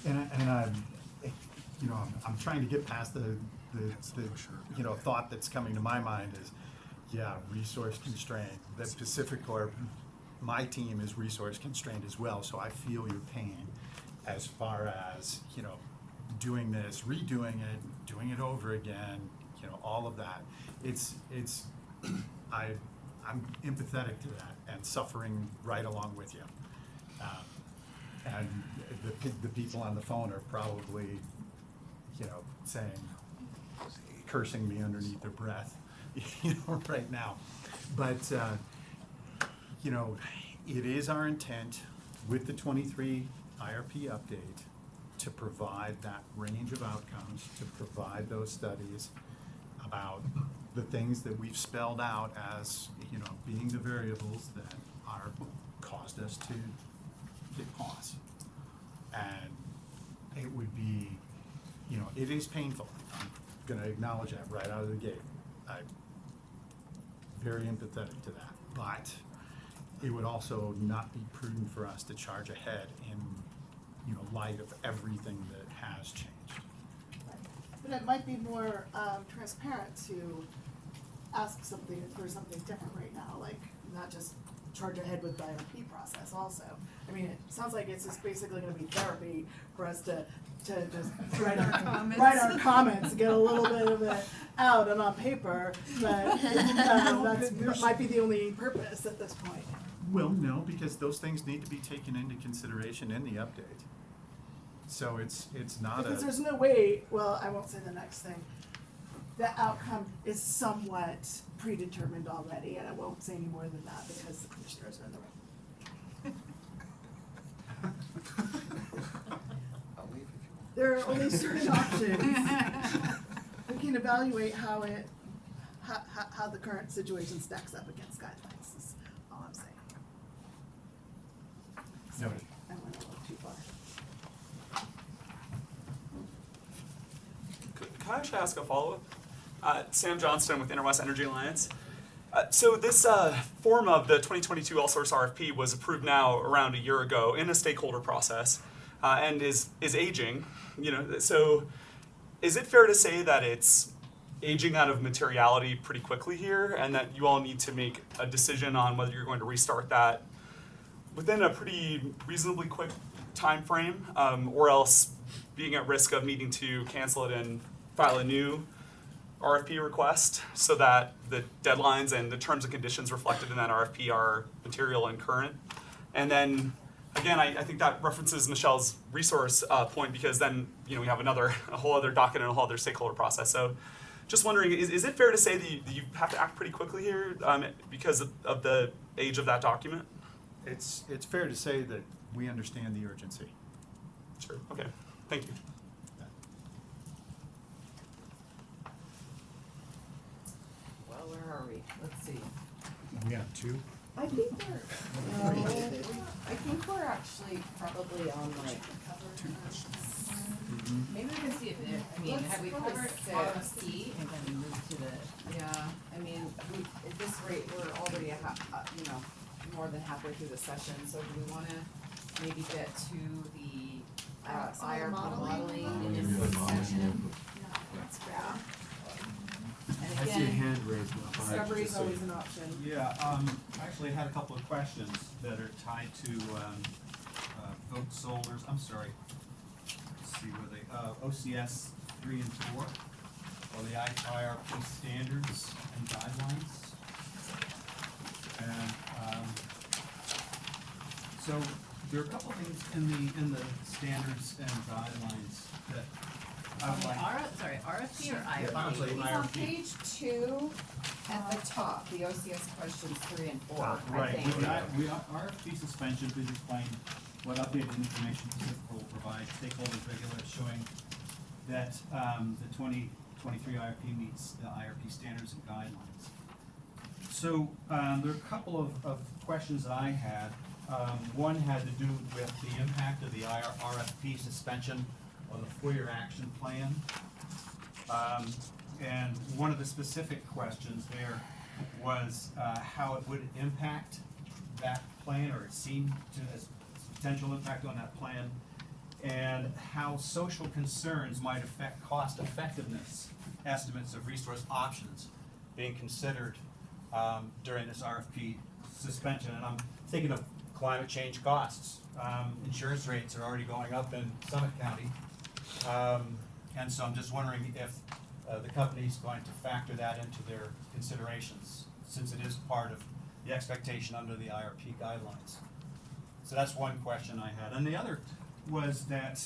And I'm, you know, I'm trying to get past the you know, thought that's coming to my mind is, yeah, resource constrained. The PacifiCorp, my team is resource constrained as well, so I feel your pain as far as, you know, doing this, redoing it, doing it over again, you know, all of that. I'm empathetic to that and suffering right along with you. And the people on the phone are probably, you know, cursing me underneath their breath, you know, right now. But, you know, it is our intent with the 23 IRP update to provide that range of outcomes, to provide those studies about the things that we've spelled out as, you know, being the variables that are caused us to get pause. And it would be, you know, it is painful. I'm gonna acknowledge that right out of the gate. I'm very empathetic to that. But it would also not be prudent for us to charge ahead in, you know, light of everything that has changed. But it might be more transparent to ask something for something different right now, like not just charge ahead with the IRP process also. I mean, it sounds like it's just basically gonna be therapy for us to just write our comments, get a little bit of it out and on paper, but that might be the only purpose at this point. Well, no, because those things need to be taken into consideration in the update. So it's not Because a. there's no way, well, I won't say the next thing. The outcome is somewhat predetermined already, and I won't say any more than that because the commissioners are in the room. I'll leave if you want. There are only certain options. We can evaluate how the current situation stacks up against guidelines, is all I'm saying. Sorry, Noted. I went a little too far. Can I actually ask a follow-up? Sam Johnston with Interwest Energy Alliance. So this form of the 2022 all-source RFP was approved now around a year ago in a stakeholder process, and is aging. You know, so is it fair to say that it's aging out of materiality pretty quickly here, and that you all need to make a decision on whether you're going to restart that within a pretty reasonably quick time frame, or else being at risk of needing to cancel it and file a new RFP request so that the deadlines and the terms and conditions reflected in that RFP are material and current? And then, again, I think that references Michelle's resource point, because then, you know, we have a whole other docket and a whole other stakeholder process. So just wondering, is it fair to say that you have to act pretty quickly here because of the age of that document? It's fair to say that we understand the urgency. Sure, okay, thank you. Well, where are we? Let's see. We have two. I think we're actually probably on like. Maybe we can see if it, I mean, have we covered RFP and then move to the, yeah, I mean, at this rate, we're already you know, more than halfway through the session, so do we wanna maybe get to the IRP modeling in this session? That's fair. And I see a again, hand raised. Discovery is always an option. Yeah, I actually had a couple of questions that are tied to, vote solars, I'm sorry. Let's see where they, OCS 3 and 4, or the IRP standards and guidelines. And, so there are a couple of things in the standards and guidelines that I would like. RFP or IRP? I'm sorry, It's on IRP. page 2 at the top, the OCS questions 3 and 4, I Right, think. RFP suspension, please explain what updated information PacifiCorp will provide stakeholders regularly showing that the 2023 IRP meets the IRP standards and guidelines. So there are a couple of questions that I had. One had to do with the impact of the RFP suspension on the 4-year action plan. And one of the specific questions there was how it would impact that plan, or it seemed to as potential impact on that plan, and how social concerns might affect cost effectiveness estimates of resource options being considered during this RFP suspension. And I'm thinking of climate change costs. Insurance rates are already going up in Summit County. And so I'm just wondering if the company's going to factor that into their considerations, since it is part of the expectation under the IRP guidelines. So that's one question I had. And the other was that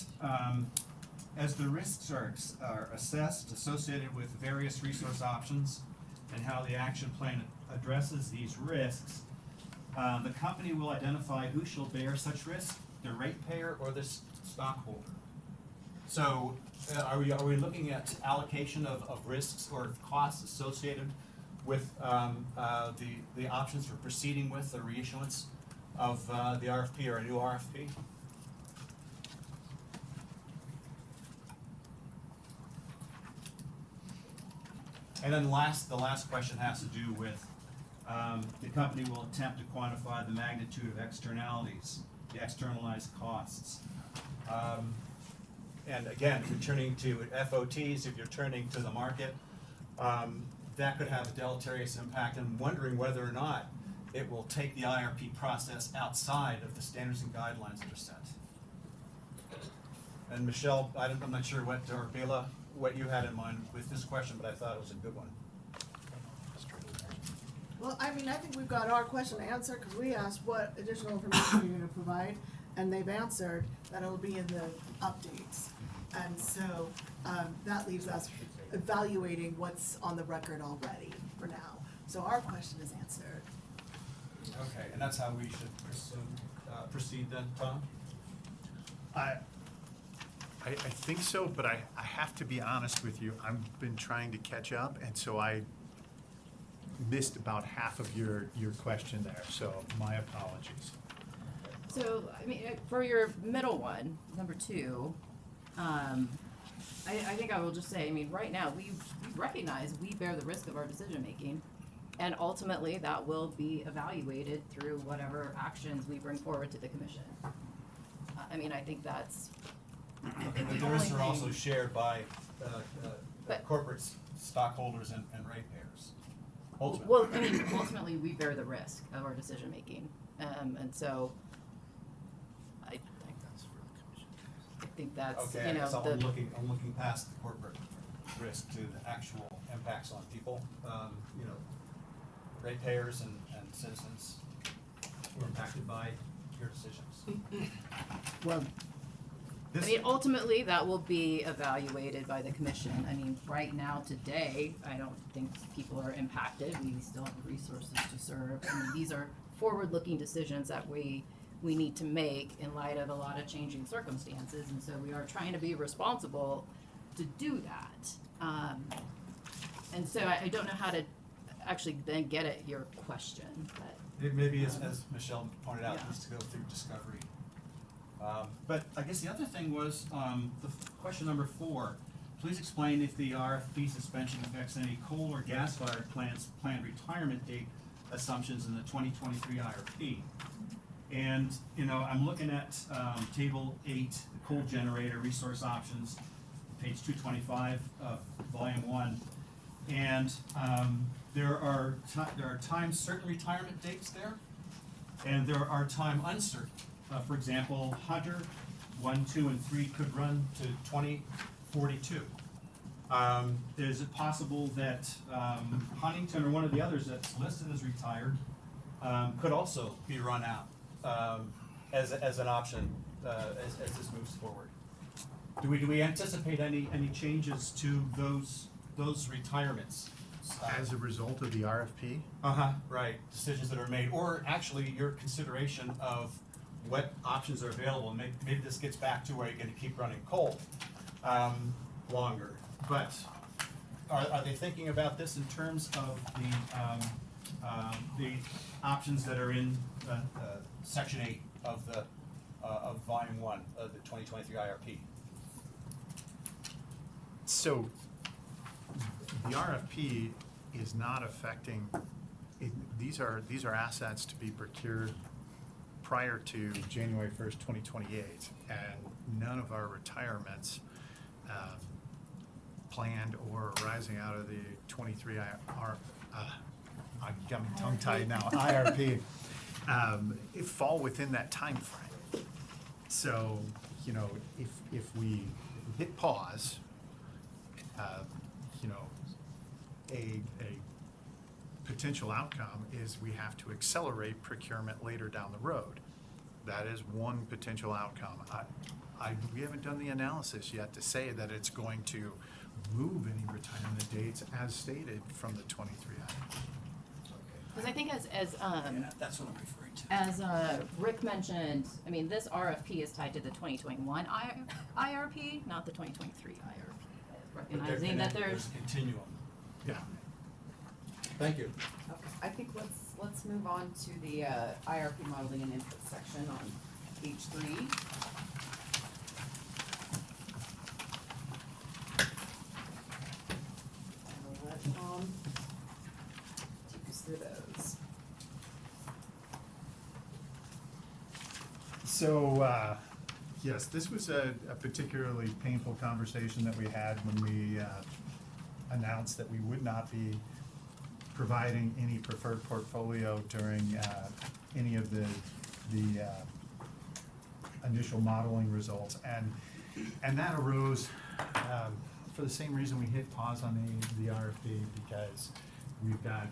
as the risks are assessed, associated with various resource options, and how the action plan addresses these risks, the company will identify who shall bear such risk, the ratepayer or the stockholder. So are we looking at allocation of risks or costs associated with the options for proceeding with the reissuance of the RFP or a new RFP? And then the last question has to do with the company will attempt to quantify the magnitude of externalities, the externalized costs. And again, if you're turning to FOTs, if you're turning to the market, that could have a deleterious impact. I'm wondering whether or not it will take the IRP process outside of the standards and guidelines that are set. And Michelle, I'm not sure what, or Bela, what you had in mind with this question, but I thought it was a good one. Well, I mean, I think we've got our question answered, because we asked what additional information are you gonna provide, and they've answered that it'll be in the updates. And so, that leaves us evaluating what's on the record already for now. So our question is answered. Okay, and that's how we should proceed then, Tom? I think so, but I have to be honest with you. I've been trying to catch up, and so I missed about half of your question there, so my apologies. So, I mean, for your middle one, number 2, I think I will just say, I mean, right now, we recognize we bear the risk of our decision-making, and ultimately, that will be evaluated through whatever actions we bring forward to the commission. I mean, I think that's But the risks are also shared by corporate stockholders and ratepayers. Ultimately. Well, I mean, ultimately, we bear the risk of our decision-making, and so I think that's, okay, you know, so the. I'm looking past the corporate risk to the actual impacts on people, you know, ratepayers and citizens who are impacted by your decisions. Well, I mean, ultimately, that will be evaluated by the commission. I mean, right now, today, I don't think people are impacted. We still have resources to serve. I mean, these are forward-looking decisions that we need to make in light of a lot of changing circumstances, and so we are trying to be responsible to do that. And so I don't know how to actually then get at your question, but. Maybe as Michelle pointed out, Yeah. it needs to go through discovery. But I guess the other thing was, question number 4. Please explain if the RFP suspension affects any coal or gas-fired plants' planned retirement date assumptions in the 2023 IRP. And, you know, I'm looking at table 8, the coal generator resource options, page 225 of volume 1. And there are time certain retirement dates there, and there are time uncertain. For example, Hunter 1, 2, and 3 could run to 2042. Is it possible that Huntington or one of the others that's listed as retired could also be run out as an option as this moves forward? Do we anticipate any changes to those retirements? As a result of the RFP? Right. Decisions that are made, or actually your consideration of what options are available, and maybe this gets back to where you're gonna keep running coal, longer. But are they thinking about this in terms of the options that are in, section 8 of the, of volume 1 of the 2023 IRP? So the RFP is not affecting, these are assets to be procured prior to January 1st, 2028, and none of our retirements planned or arising out of the 23 I got me tongue-tied now, IRP, it fall within that time frame. So, you know, if we hit pause, you know, a potential outcome is we have to accelerate procurement later down the road. That is one potential outcome. We haven't done the analysis yet to say that it's going to move any retirement dates as stated from the 23 IRP. Because I think as That's what I'm referring to. as Rick mentioned, I mean, this RFP is tied to the 2021 IRP, not the 2023 IRP. Recognizing that there's a continuum. Yeah. Thank you. Okay, I think let's move on to the IRP modeling and input section on page 3. I'll let Tom take us through those. So, yes, this was a particularly painful conversation that we had when we announced that we would not be providing any preferred portfolio during any of the initial modeling results. And that arose for the same reason we hit pause on the RFP, because we've got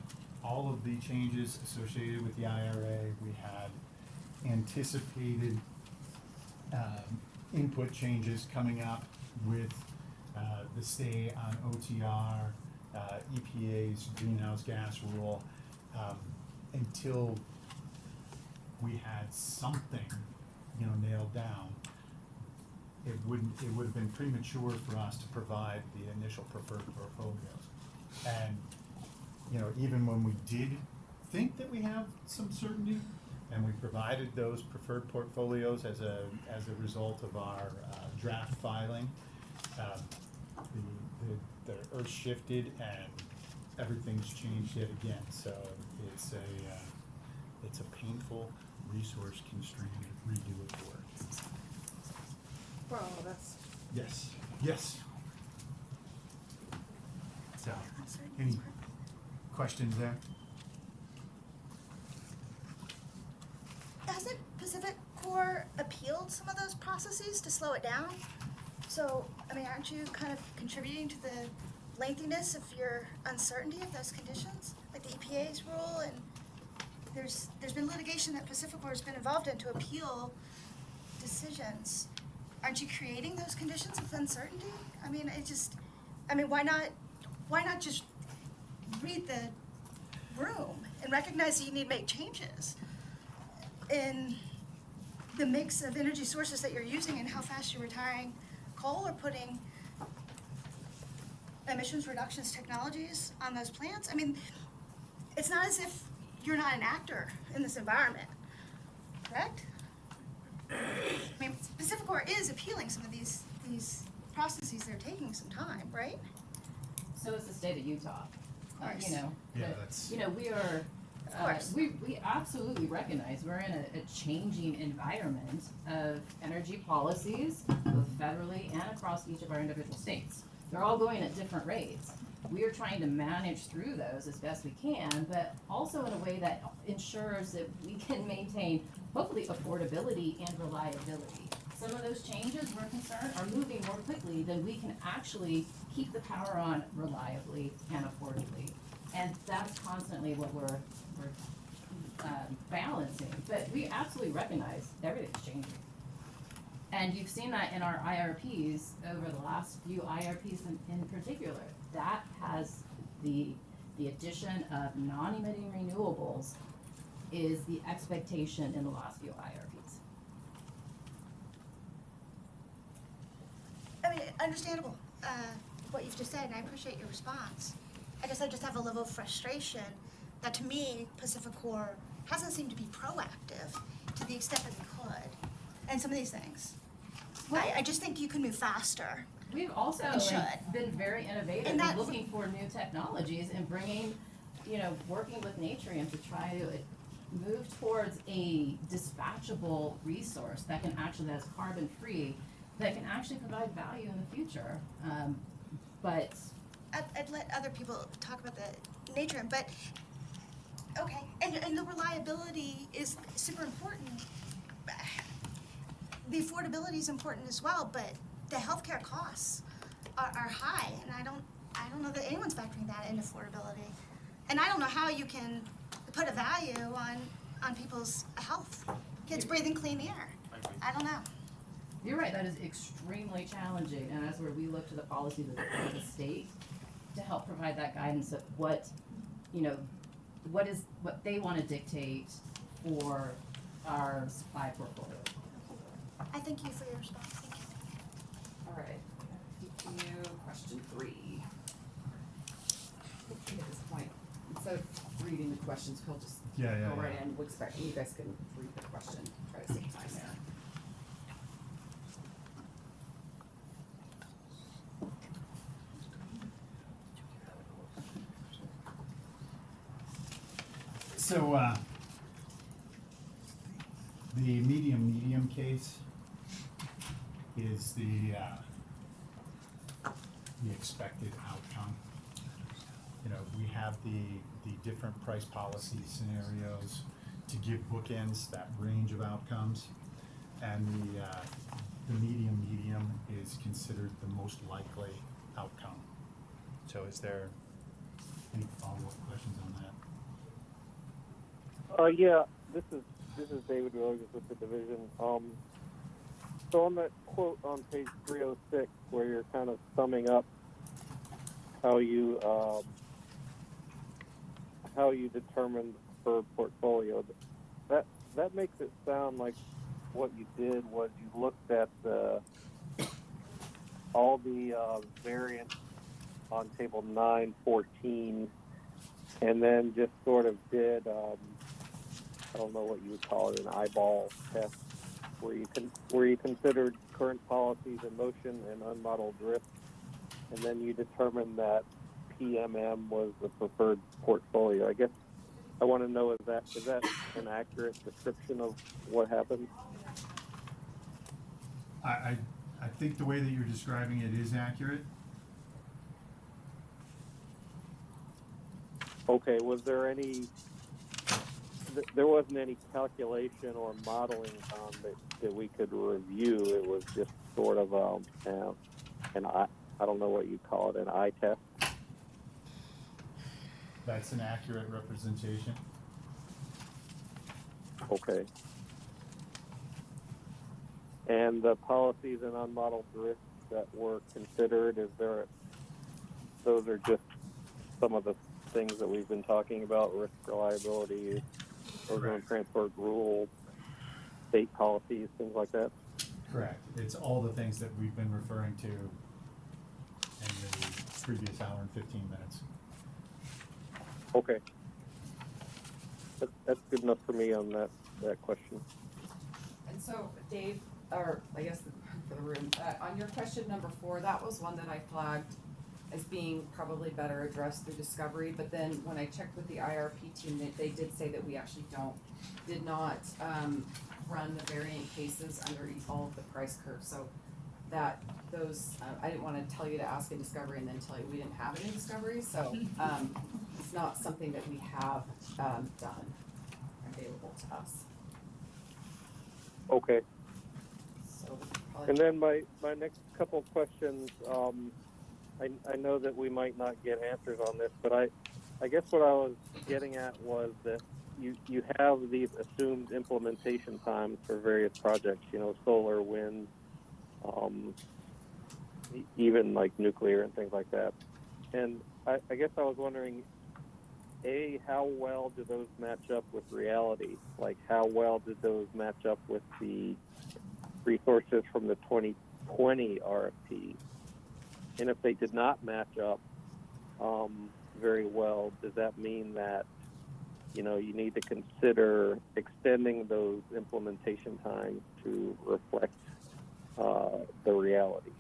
all of the changes associated with the IRA. We had anticipated input changes coming up with the stay on OTR, EPA's greenhouse gas rule, until we had something, you know, nailed down. It would have been premature for us to provide the initial preferred portfolios. And, you know, even when we did think that we have some certainty, and we provided those preferred portfolios as a result of our draft filing, the earth shifted and everything's changed yet again. So it's a painful, resource constrained redo of the work. Well, that's Yes. Yes. So, any questions there? Hasn't PacifiCorp appealed some of those processes to slow it down? So, I mean, aren't you kind of contributing to the lengthiness of your uncertainty of those conditions? Like the EPA's rule, and there's been litigation that PacifiCorp has been involved in to appeal decisions. Aren't you creating those conditions of uncertainty? I mean, why not just read the room and recognize that you need to make changes in the mix of energy sources that you're using and how fast you're retiring coal or putting emissions reductions technologies on those plants? I mean, it's not as if you're not an actor in this environment, correct? I mean, PacifiCorp is appealing some of these processes. They're taking some time, right? so is the state of Utah. Of course. You know, Yeah, but, that's- you know, we are. Of course. We absolutely recognize we're in a changing environment of energy policies, both federally and across each of our individual states. They're all going at different rates. We are trying to manage through those as best we can, but also in a way that ensures that we can maintain hopefully affordability and reliability. Some of those changes, we're concerned, are moving more quickly than we can actually keep the power on reliably and affordably. And that's constantly what we're balancing. But we absolutely recognize everything's changing. And you've seen that in our IRPs over the last few IRPs in particular. That has the addition of non-emitting renewables is the expectation in the last few IRPs. understandable, what you've just said, and I appreciate your response. I guess I just have a level of frustration that to me, PacifiCorp hasn't seemed to be proactive to the extent that we could, and some of these things. I just think you could move faster. We've also And should. been very innovative And in that's- looking for new technologies and bringing, working with Natrium to try to move towards a dispatchable resource that that's carbon free, that can actually provide value in the future. But I'd let other people talk about the nature, but, okay, and the reliability is super important. The affordability is important as well, but the healthcare costs are high, and I don't know that anyone's factoring that into affordability. And I don't know how you can put a value on people's health, kids breathing clean air. I don't know. you're right, that is extremely challenging, and that's where we look to the policies of the state to help provide that guidance of what they want to dictate for our supply portfolio. I thank you for your response. Thank you. All right, DPU question 3. I think at this point, instead of reading the questions, we'll just go right in. We'll expect you guys can read the question, try to save time there. So, the medium case is the expected outcome. We have the different price policy scenarios to give bookends, that range of outcomes. And the medium is considered the most likely outcome. So is there any follow-up questions on that? Yeah, this is David Rogers with the division. So on that quote on page 306, where you're kind of summing up how you determined the preferred portfolio, that makes it sound like what you did was you looked at all the variants on table 914, and then just sort of did I don't know what you would call it, an eyeball test, where you considered current policies in motion and unmodeled risk, and then you determined that PMM was the preferred portfolio. I guess I want to know, is that an accurate description of what happened? I think the way that you're describing it is accurate. Okay, there wasn't any calculation or modeling that we could review. It was just sort of an eye, I don't know what you call it, an eye test. That's an accurate representation. Okay. And the policies and unmodeled risks that were considered, those are just some of the things that we've been talking about: risk, reliability, ozone transport rules, state policies, things like that? Correct. It's all the things that we've been referring to in the previous hour and 15 minutes. Okay. That's good enough for me on that question. And so, Dave, or I guess for the room, on your question number 4, that was one that I flagged as being probably better addressed through discovery, but then when I checked with the IRP team, they did say that we actually did not run the variant cases under all of the price curves, so that those, I didn't want to tell you to ask in discovery and then tell you we didn't have it in discovery, so it's not something that we have done available to us. Okay. So And then my next couple of questions, I know that we might not get answers on this, but I guess what I was getting at was that you have these assumed implementation times for various projects, solar, wind, even like nuclear and things like that. And I guess I was wondering, A, how well do those match up with reality? Like, how well did those match up with the resources from the 2020 RFP? And if they did not match up very well, does that mean that, you know, you need to consider extending those implementation times to reflect the reality?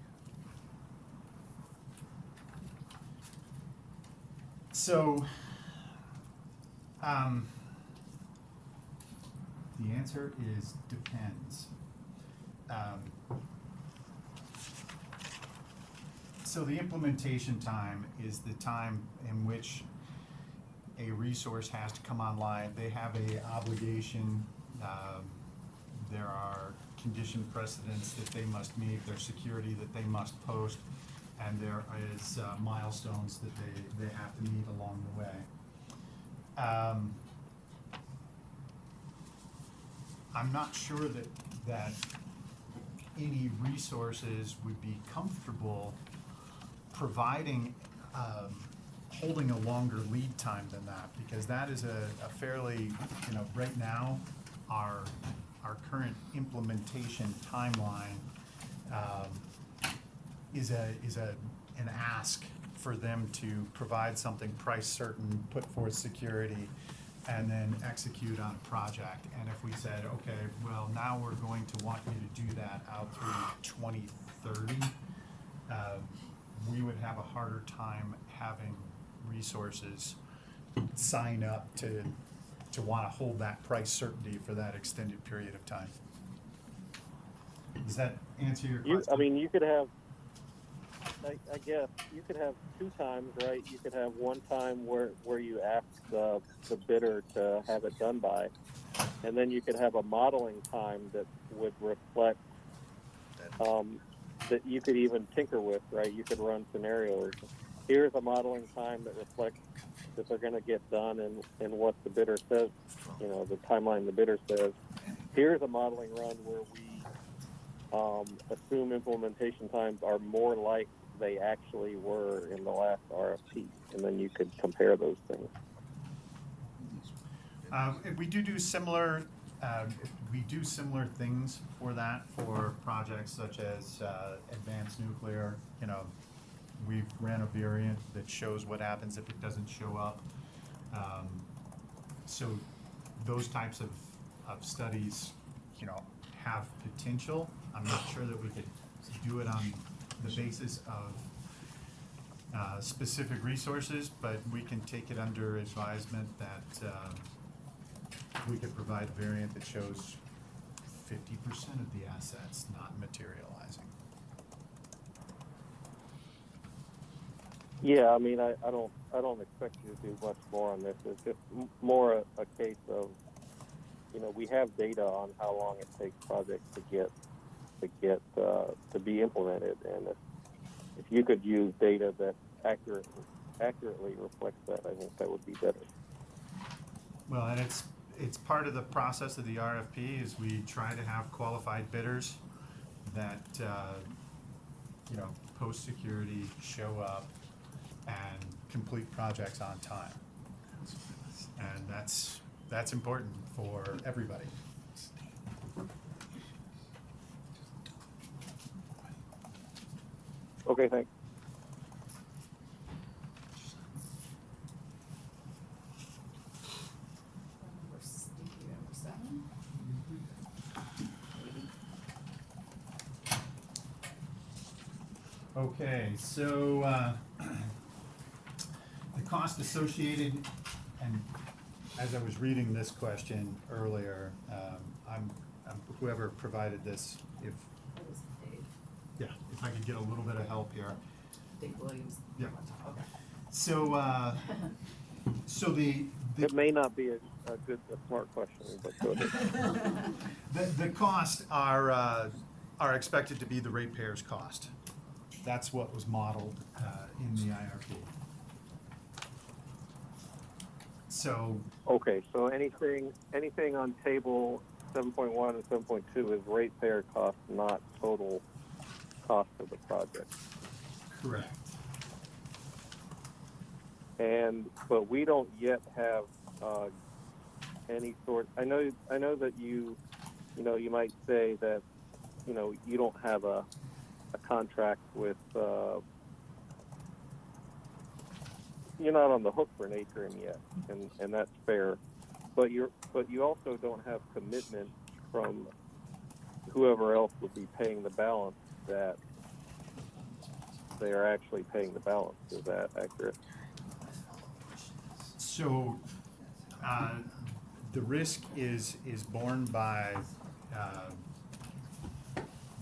So, the answer is depends. So the implementation time is the time in which a resource has to come online. They have a obligation. There are condition precedents that they must meet. There's security that they must post, and there is milestones that they have to meet along the way. I'm not sure that any resources would be comfortable providing, holding a longer lead time than that, because that is a fairly, you know, right now, our current implementation timeline is an ask for them to provide something price certain, put forth security, and then execute on a project. And if we said, okay, well, now we're going to want you to do that out through 2030, we would have a harder time having resources sign up to want to hold that price certainty for that extended period of time. Does that answer your question? I mean, you could have, I guess, you could have two times, right? You could have one time where you ask the bidder to have it done by, and then you could have a modeling time that would reflect, that you could even tinker with, right? You could run scenarios. Here's a modeling time that reflects that they're going to get done and what the bidder says, you know, the timeline the bidder says. Here's a modeling run where we assume implementation times are more like they actually were in the last RFP, and then you could compare those things. We do similar things for that, for projects such as advanced nuclear. You know, we've ran a variant that shows what happens if it doesn't show up. So those types of studies, you know, have potential. I'm not sure that we could do it on the basis of specific resources, but we can take it under advisement that we could provide a variant that shows 50% of the assets not materializing. Yeah, I mean, I don't expect you to do much more on this. It's just more a case of, you know, we have data on how long it takes projects to be implemented, and if you could use data that accurately reflects that, I think that would be better. Well, and it's part of the process of the RFP is we try to have qualified bidders that you know, post security, show up, and complete projects on time, and that's important for everybody. Okay, thanks. Number 7. Okay, so the cost associated, and as I was reading this question earlier, I'm whoever provided this, if I could get a little bit of help here. Dave Williams. Yeah. Okay. So so the It may not be a smart question, but go ahead. the costs are expected to be the ratepayers' cost. That's what was modeled in the IRP. So Okay, so anything on table 7.1 and 7.2 is ratepayer cost, not total cost of the project. correct. But we don't yet have any sort. I know that you might say that, you know, you don't have a contract with you're not on the hook for natrium yet, and that's fair. But you also don't have commitment from whoever else would be paying the balance that they are actually paying the balance. Is that accurate? So, the risk is borne by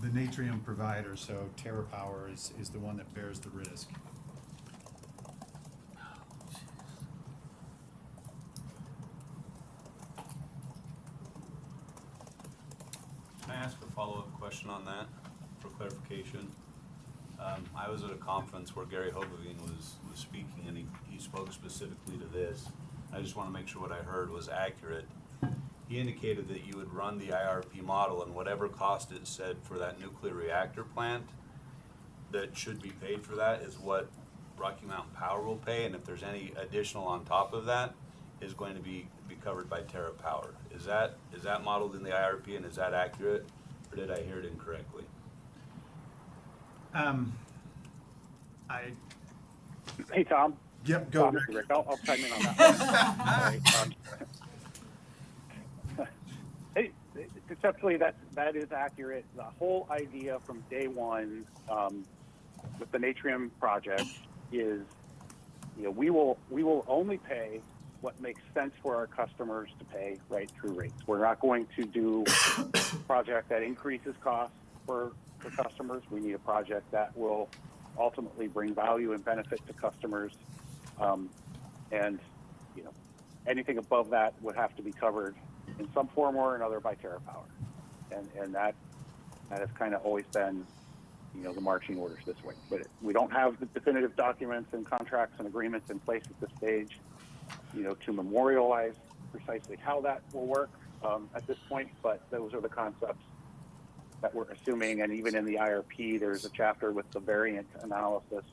the natrium provider, so TerraPower is the one that bears the risk. Can I ask a follow-up question on that for clarification? I was at a conference where Gary Hoboing was speaking, and he spoke specifically to this. I just want to make sure what I heard was accurate. He indicated that you would run the IRP model, and whatever cost it said for that nuclear reactor plant that should be paid for that is what Rocky Mountain Power will pay, and if there's any additional on top of that, is going to be covered by TerraPower. Is that modeled in the IRP, and is that accurate, or did I hear it incorrectly? Hey, Tom. Yep, go, Rick. Rick. I'll chime in on that one. Hey, conceptually, that is accurate. The whole idea from day one with the Natrium project is, we will only pay what makes sense for our customers to pay right through rates. We're not going to do a project that increases costs for customers. We need a project that will ultimately bring value and benefit to customers. And anything above that would have to be covered in some form or another by TerraPower. And that has kind of always been, the marching orders this way. But we don't have the definitive documents and contracts and agreements in place at this stage, to memorialize precisely how that will work at this point. But those are the concepts that we're assuming. And even in the IRP, there's a chapter with the variant analysis.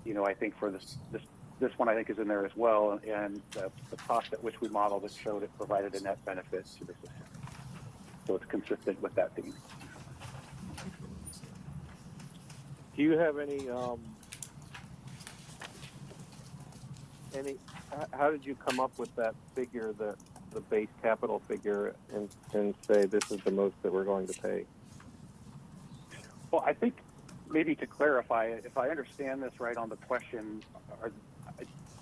I think for this one, I think is in there as well. And the cost at which we modeled it showed it provided a net benefit to the system. So it's consistent with that theme. Do you have any, how did you come up with that figure, the base capital figure, and say this is the most that we're going to pay? Well, I think maybe to clarify, if I understand this right on the question, I'm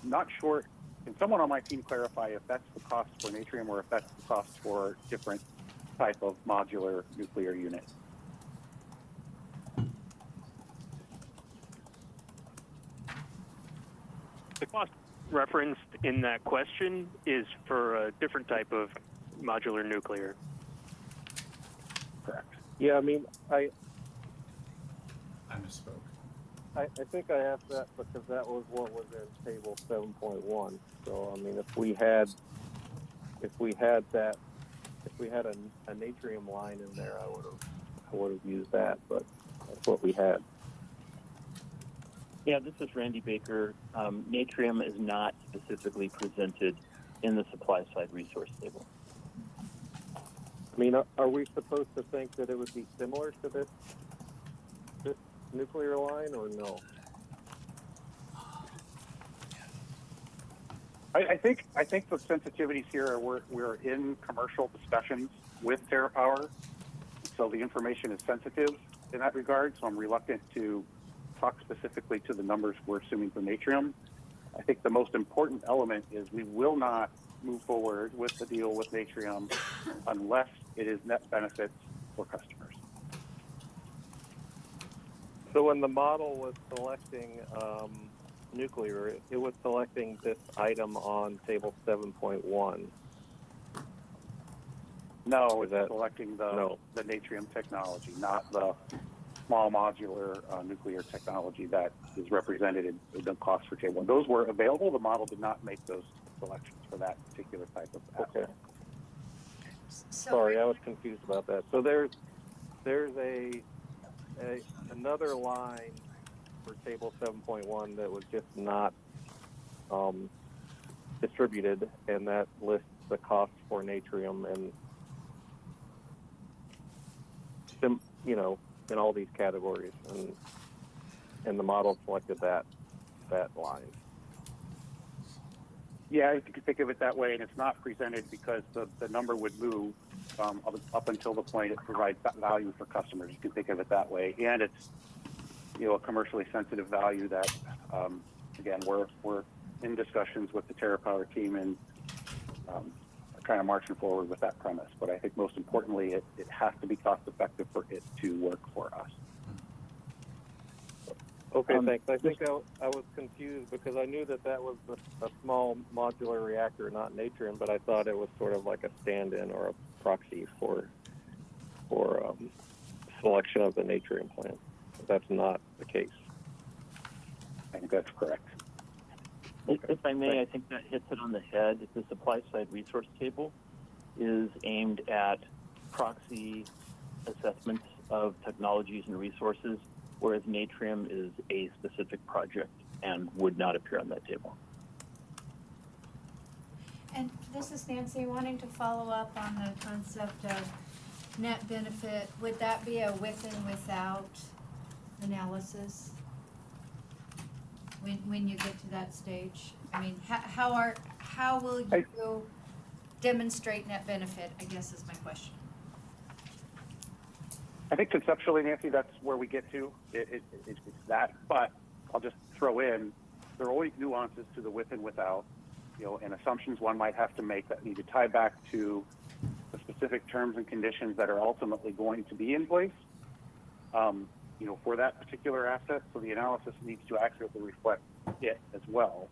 not sure, can someone on my team clarify if that's the cost for Natrium or if that's the cost for different type of modular nuclear unit? The cost referenced in that question is for a different type of modular nuclear. Correct. Yeah, I mean, I misspoke. I think I asked that because that was what was in table 7.1. So I mean, if we had a Natrium line in there, I would have used that, but that's what we had. Yeah, this is Randy Baker. Natrium is not specifically presented in the supply side resource table. I mean, are we supposed to think that it would be similar to this nuclear line, or no? I think the sensitivities here are we're in commercial discussions with TerraPower, so the information is sensitive in that regard. So I'm reluctant to talk specifically to the numbers we're assuming for Natrium. I think the most important element is we will not move forward with the deal with Natrium unless it is net benefits for customers. So when the model was selecting nuclear, it was selecting this item on table 7.1. No, it's selecting the Natrium technology, not the small modular nuclear technology that is represented in the cost for table 1. Those were available. The model did not make those selections for that particular type of asset. Okay. Sorry, I was confused about that. So there's another line for table 7.1 that was just not distributed, and that lists the cost for Natrium and in all these categories, and the model selected that line. Yeah, if you could think of it that way, and it's not presented because the number would move up until the point it provides that value for customers. You can think of it that way, and it's a commercially sensitive value that again we're in discussions with the TerraPower team and are kind of marching forward with that premise. But I think most importantly, it has to be cost effective for it to work for us. Okay, thanks. I think I was confused because I knew that was a small modular reactor, not Natrium, but I thought it was sort of like a stand-in or a proxy for selection of the Natrium plant. That's not the case. I think that's correct. If I may, I think that hits it on the head. The supply side resource table is aimed at proxy assessments of technologies and resources, whereas Natrium is a specific project and would not appear on that table. And this is Nancy, wanting to follow up on the concept of net benefit. Would that be a with and without analysis when you get to that stage? I mean, how will you demonstrate net benefit, I guess is my question. I think conceptually, Nancy, that's where we get to. It's that, but I'll just throw in, there are always nuances to the with and without, and assumptions one might have to make that need to tie back to the specific terms and conditions that are ultimately going to be in place, for that particular asset. So the analysis needs to accurately reflect it as well,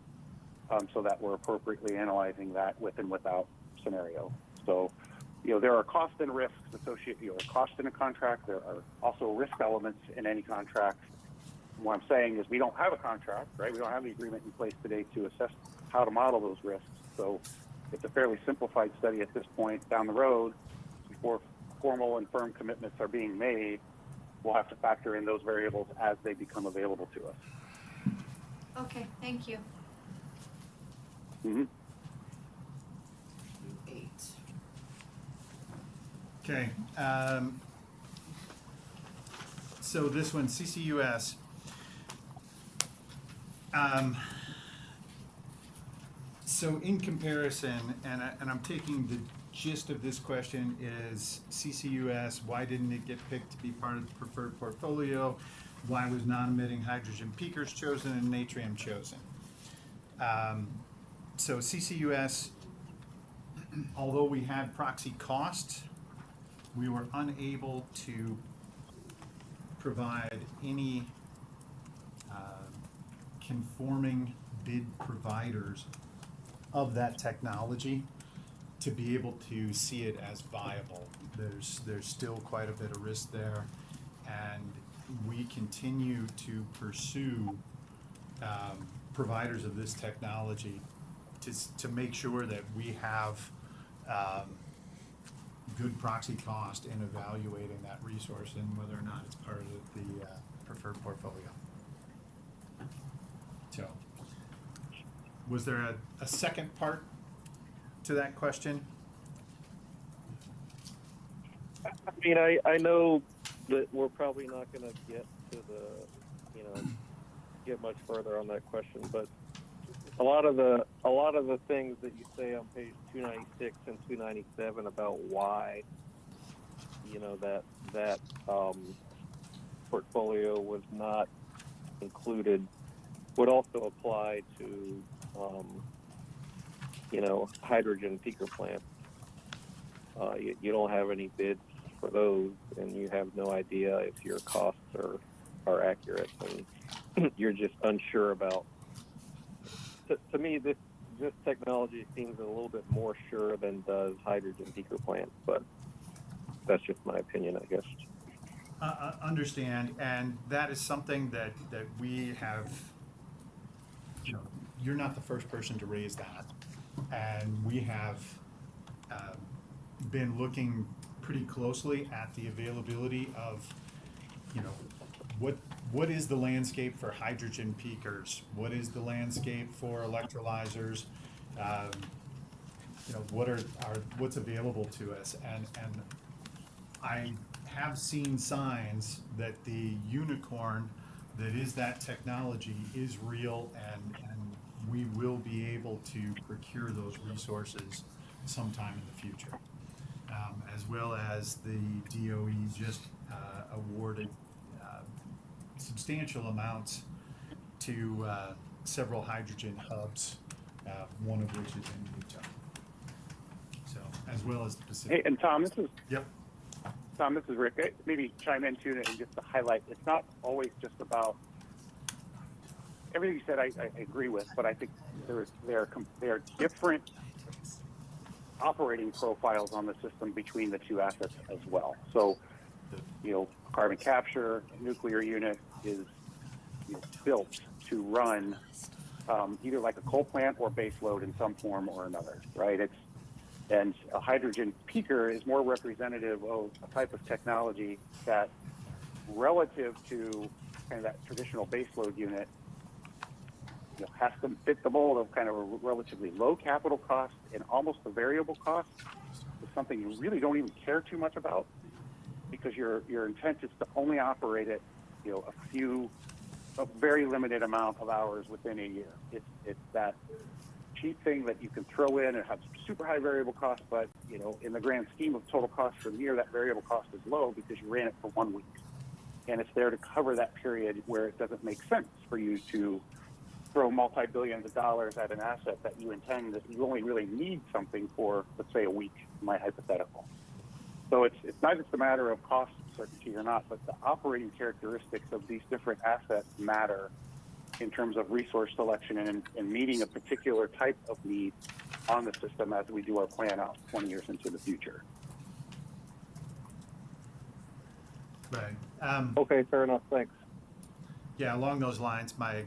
so that we're appropriately analyzing that with and without scenario. So, there are costs and risks associated, cost in a contract. There are also risk elements in any contract. And what I'm saying is we don't have a contract, right? We don't have the agreement in place today to assess how to model those risks. So it's a fairly simplified study at this point. Down the road, before formal and firm commitments are being made, we'll have to factor in those variables as they become available to us. Okay, thank you. Mm-hmm. 8. Okay, so this one, CCUS. So in comparison, and I'm taking the gist of this question is CCUS, why didn't it get picked to be part of the preferred portfolio? Why was non-emitting hydrogen peakers chosen and Natrium chosen? So CCUS, although we had proxy costs, we were unable to provide any conforming bid providers of that technology to be able to see it as viable. There's still quite a bit of risk there, and we continue to pursue providers of this technology to make sure that we have good proxy cost in evaluating that resource and whether or not it's part of the preferred portfolio. So, was there a second part to that question? I mean, I know that we're probably not going to get to get much further on that question, but a lot of the things that you say on page 296 and 297 about why that portfolio was not included would also apply to hydrogen peaker plants. You don't have any bids for those, and you have no idea if your costs are accurate, and you're just unsure about. To me, this technology seems a little bit more sure than does hydrogen peaker plants, but that's just my opinion, I guess. Understand, and that is something that we have. You're not the first person to raise that, and we have been looking pretty closely at the availability of, what is the landscape for hydrogen peakers? What is the landscape for electrolyzers? What's available to us? And I have seen signs that the unicorn that is that technology is real, and we will be able to procure those resources sometime in the future. As well as the DOE just awarded substantial amounts to several hydrogen hubs, one of which is in Utah. So, as well as the Pacific. Hey, and Tom, this is Yep. Tom, this is Rick. Maybe chime in too, and just to highlight, it's not always just about everything you said. I agree with, but I think there are different operating profiles on the system between the two assets as well. So, carbon capture, a nuclear unit is built to run either like a coal plant or base load in some form or another, right? And a hydrogen peaker is more representative of a type of technology that, relative to kind of that traditional baseload unit, has to fit the mold of kind of a relatively low capital cost and almost a variable cost. It's something you really don't even care too much about, because your intent is to only operate it, a very limited amount of hours within a year. It's that cheap thing that you can throw in and have super high variable cost, but in the grand scheme of total cost for the year, that variable cost is low because you ran it for 1 week, and it's there to cover that period where it doesn't make sense for you to throw multi-billions of dollars at an asset that you intend that you only really need something for, let's say, a week, in my hypothetical. So it's not just a matter of cost certainty or not, but the operating characteristics of these different assets matter in terms of resource selection and meeting a particular type of need on the system as we do our plan out 20 years into the future. Right. Okay, fair enough. Thanks. Yeah, along those lines, my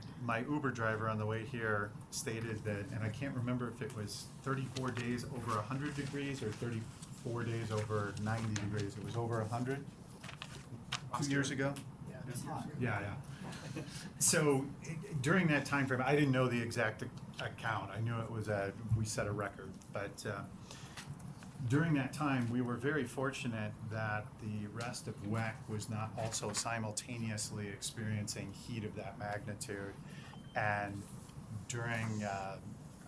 Uber driver on the way here stated that, and I can't remember if it was 34 days over 100 degrees or 34 days over 90 degrees. It was over 100 2 years ago. Yeah, it's hot. Yeah. So during that time frame, I didn't know the exact account. I knew it was we set a record, but during that time, we were very fortunate that the rest of WEC was not also simultaneously experiencing heat of that magnitude. And during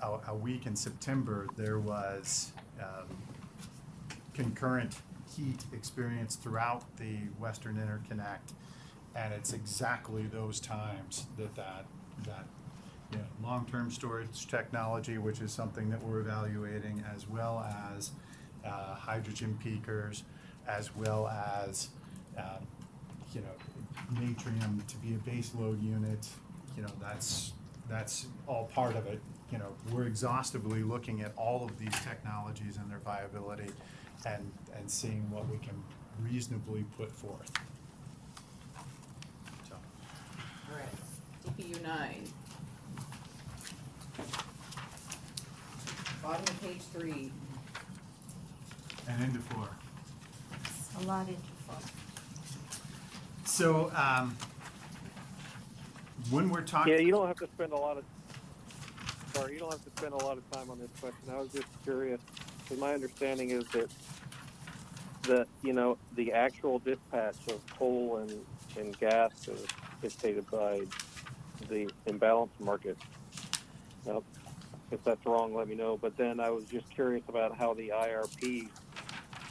a week in September, there was concurrent heat experienced throughout the Western Interconnect. And it's exactly those times that long-term storage technology, which is something that we're evaluating, as well as hydrogen peakers, as well as Natrium to be a base load unit. That's all part of it. We're exhaustively looking at all of these technologies and their viability, and seeing what we can reasonably put forth. So. All right, DPU 9. Bottom of page 3. And into 4. A lot into 4. So, when we're talking. Yeah, you don't have to spend a lot of. Sorry, you don't have to spend a lot of time on this question. I was just curious, because my understanding is that the actual dispatch of coal and gas is dictated by the imbalance market. Now, if that's wrong, let me know. But then I was just curious about how the IRP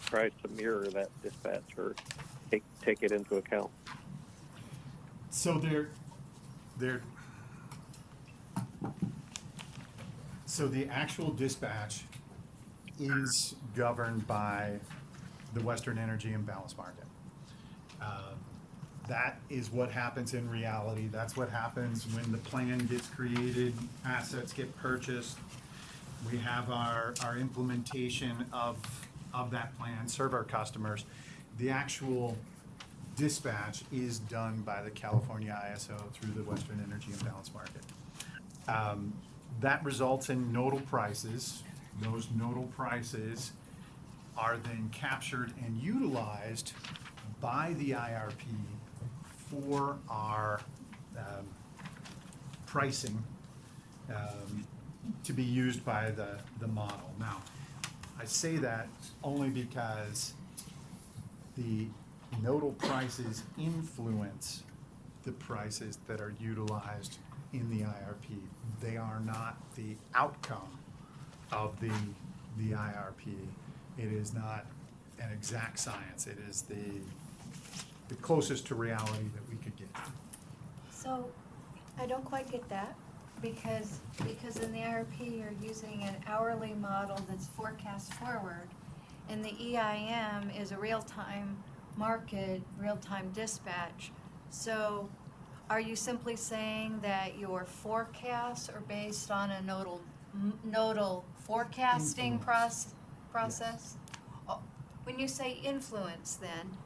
tries to mirror that dispatch or take it into account. So so the actual dispatch is governed by the Western Energy Imbalance Market. That is what happens in reality. That's what happens when the plan gets created, assets get purchased. We have our implementation of that plan, serve our customers. The actual dispatch is done by the California ISO through the Western Energy Imbalance Market. That results in nodal prices. Those nodal prices are then captured and utilized by the IRP for our pricing to be used by the model. Now, I say that only because the nodal prices influence the prices that are utilized in the IRP. They are not the outcome of the IRP. It is not an exact science. It is the closest to reality that we could get. So, I don't quite get that, because in the IRP, you're using an hourly model that's forecast forward, and the EIM is a real-time market, real-time dispatch. So, are you simply saying that your forecasts are based on a nodal forecasting process? Oh, when you say influence, then,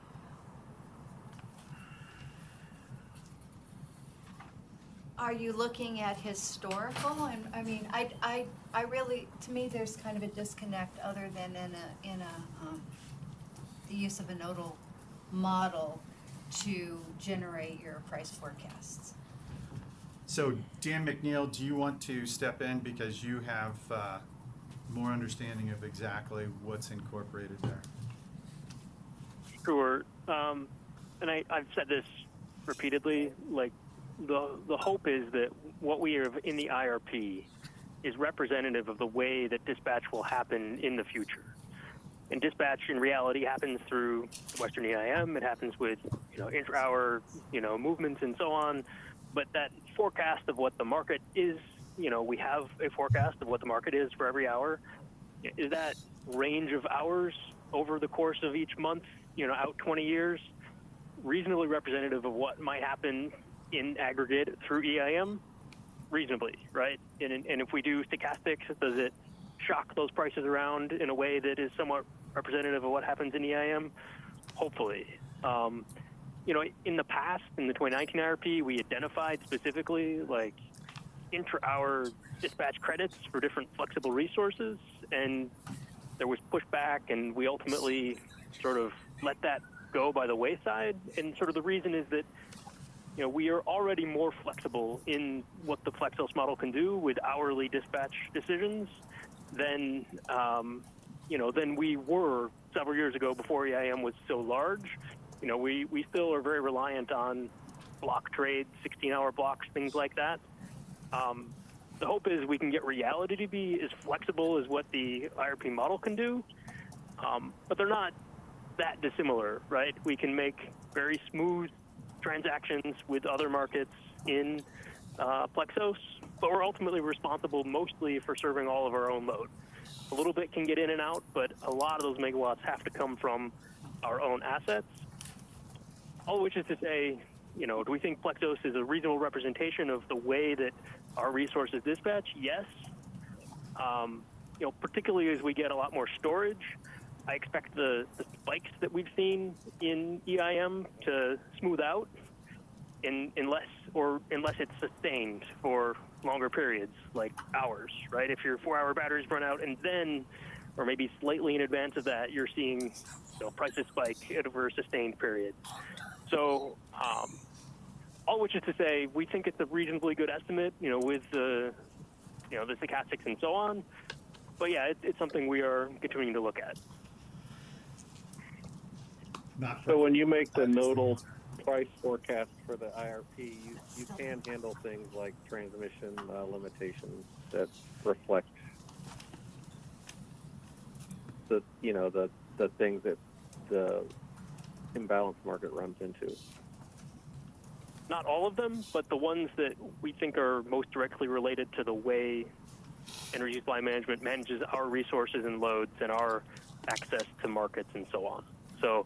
are you looking at historical? And I mean, I really, to me, there's kind of a disconnect other than in the use of a nodal model to generate your price forecasts. So Dan McNeil, do you want to step in because you have more understanding of exactly what's incorporated there? Sure. And I've said this repeatedly, like the hope is that what we have in the IRP is representative of the way that dispatch will happen in the future. And dispatch in reality happens through Western EIM. It happens with, intra-hour, movements and so on. But that forecast of what the market is, we have a forecast of what the market is for every hour. Is that range of hours over the course of each month, out 20 years, reasonably representative of what might happen in aggregate through EIM? Reasonably, right? And if we do stochastics, does it shock those prices around in a way that is somewhat representative of what happens in EIM? Hopefully. In the past, in the 2019 IRP, we identified specifically like intra-hour dispatch credits for different flexible resources, and there was pushback, and we ultimately sort of let that go by the wayside. And sort of the reason is that we are already more flexible in what the Flexos model can do with hourly dispatch decisions than than we were several years ago before EIM was so large. We still are very reliant on block trades, 16-hour blocks, things like that. The hope is we can get reality to be as flexible as what the IRP model can do, but they're not that dissimilar, right? We can make very smooth transactions with other markets in Plexos, but we're ultimately responsible mostly for serving all of our own load. A little bit can get in and out, but a lot of those megawatts have to come from our own assets. All which is to say, do we think Plexos is a reasonable representation of the way that our resources dispatch? Yes. Particularly as we get a lot more storage, I expect the spikes that we've seen in EIM to smooth out unless it's sustained for longer periods, like hours, right? If your 4-hour batteries run out and then, or maybe slightly in advance of that, you're seeing prices spike over a sustained period. So, all which is to say, we think it's a reasonably good estimate, with the stochastics and so on. But yeah, it's something we are continuing to look at. So when you make the nodal price forecast for the IRP, you can handle things like transmission limitations that reflect the things that the imbalanced market runs into. Not all of them, but the ones that we think are most directly related to the way energy supply management manages our resources and loads and our access to markets and so on. So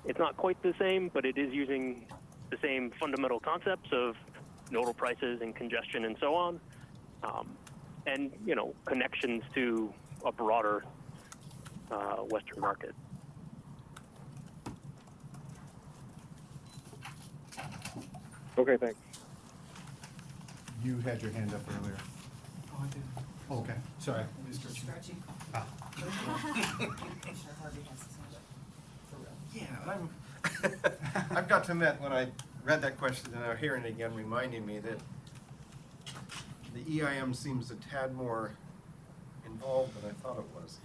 it's not quite the same, but it is using the same fundamental concepts of nodal prices and congestion and so on, and connections to a broader Western market. Okay, thanks. You had your hand up earlier. Oh, I did. Oh, okay, sorry. Scratchy. Ah. Commissioner Harvey has his hand up. For real. Yeah, I've got to admit, when I read that question and I'm hearing it again, reminding me that the EIM seems a tad more involved than I thought it was.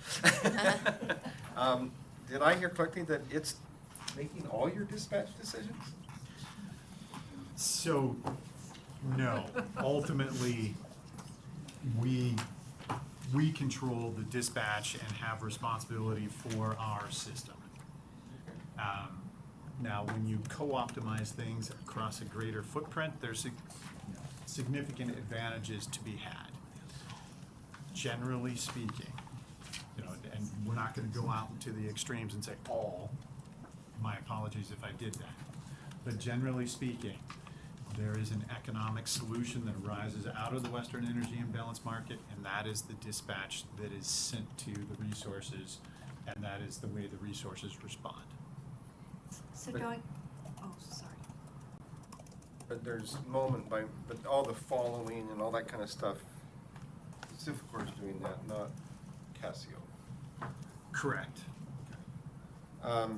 Did I hear correctly that it's making all your dispatch decisions? So No, ultimately, we control the dispatch and have responsibility for our system. Now, when you co-optimize things across a greater footprint, there's significant advantages to be had. Generally speaking, and we're not gonna go out into the extremes and say all, my apologies if I did that. But generally speaking, there is an economic solution that arises out of the Western Energy Imbalance Market, and that is the dispatch that is sent to the resources, and that is the way the resources respond. So going, oh, sorry. But there's but all the following and all that kind of stuff, PacifiCorp's doing that, not Casio. Correct. But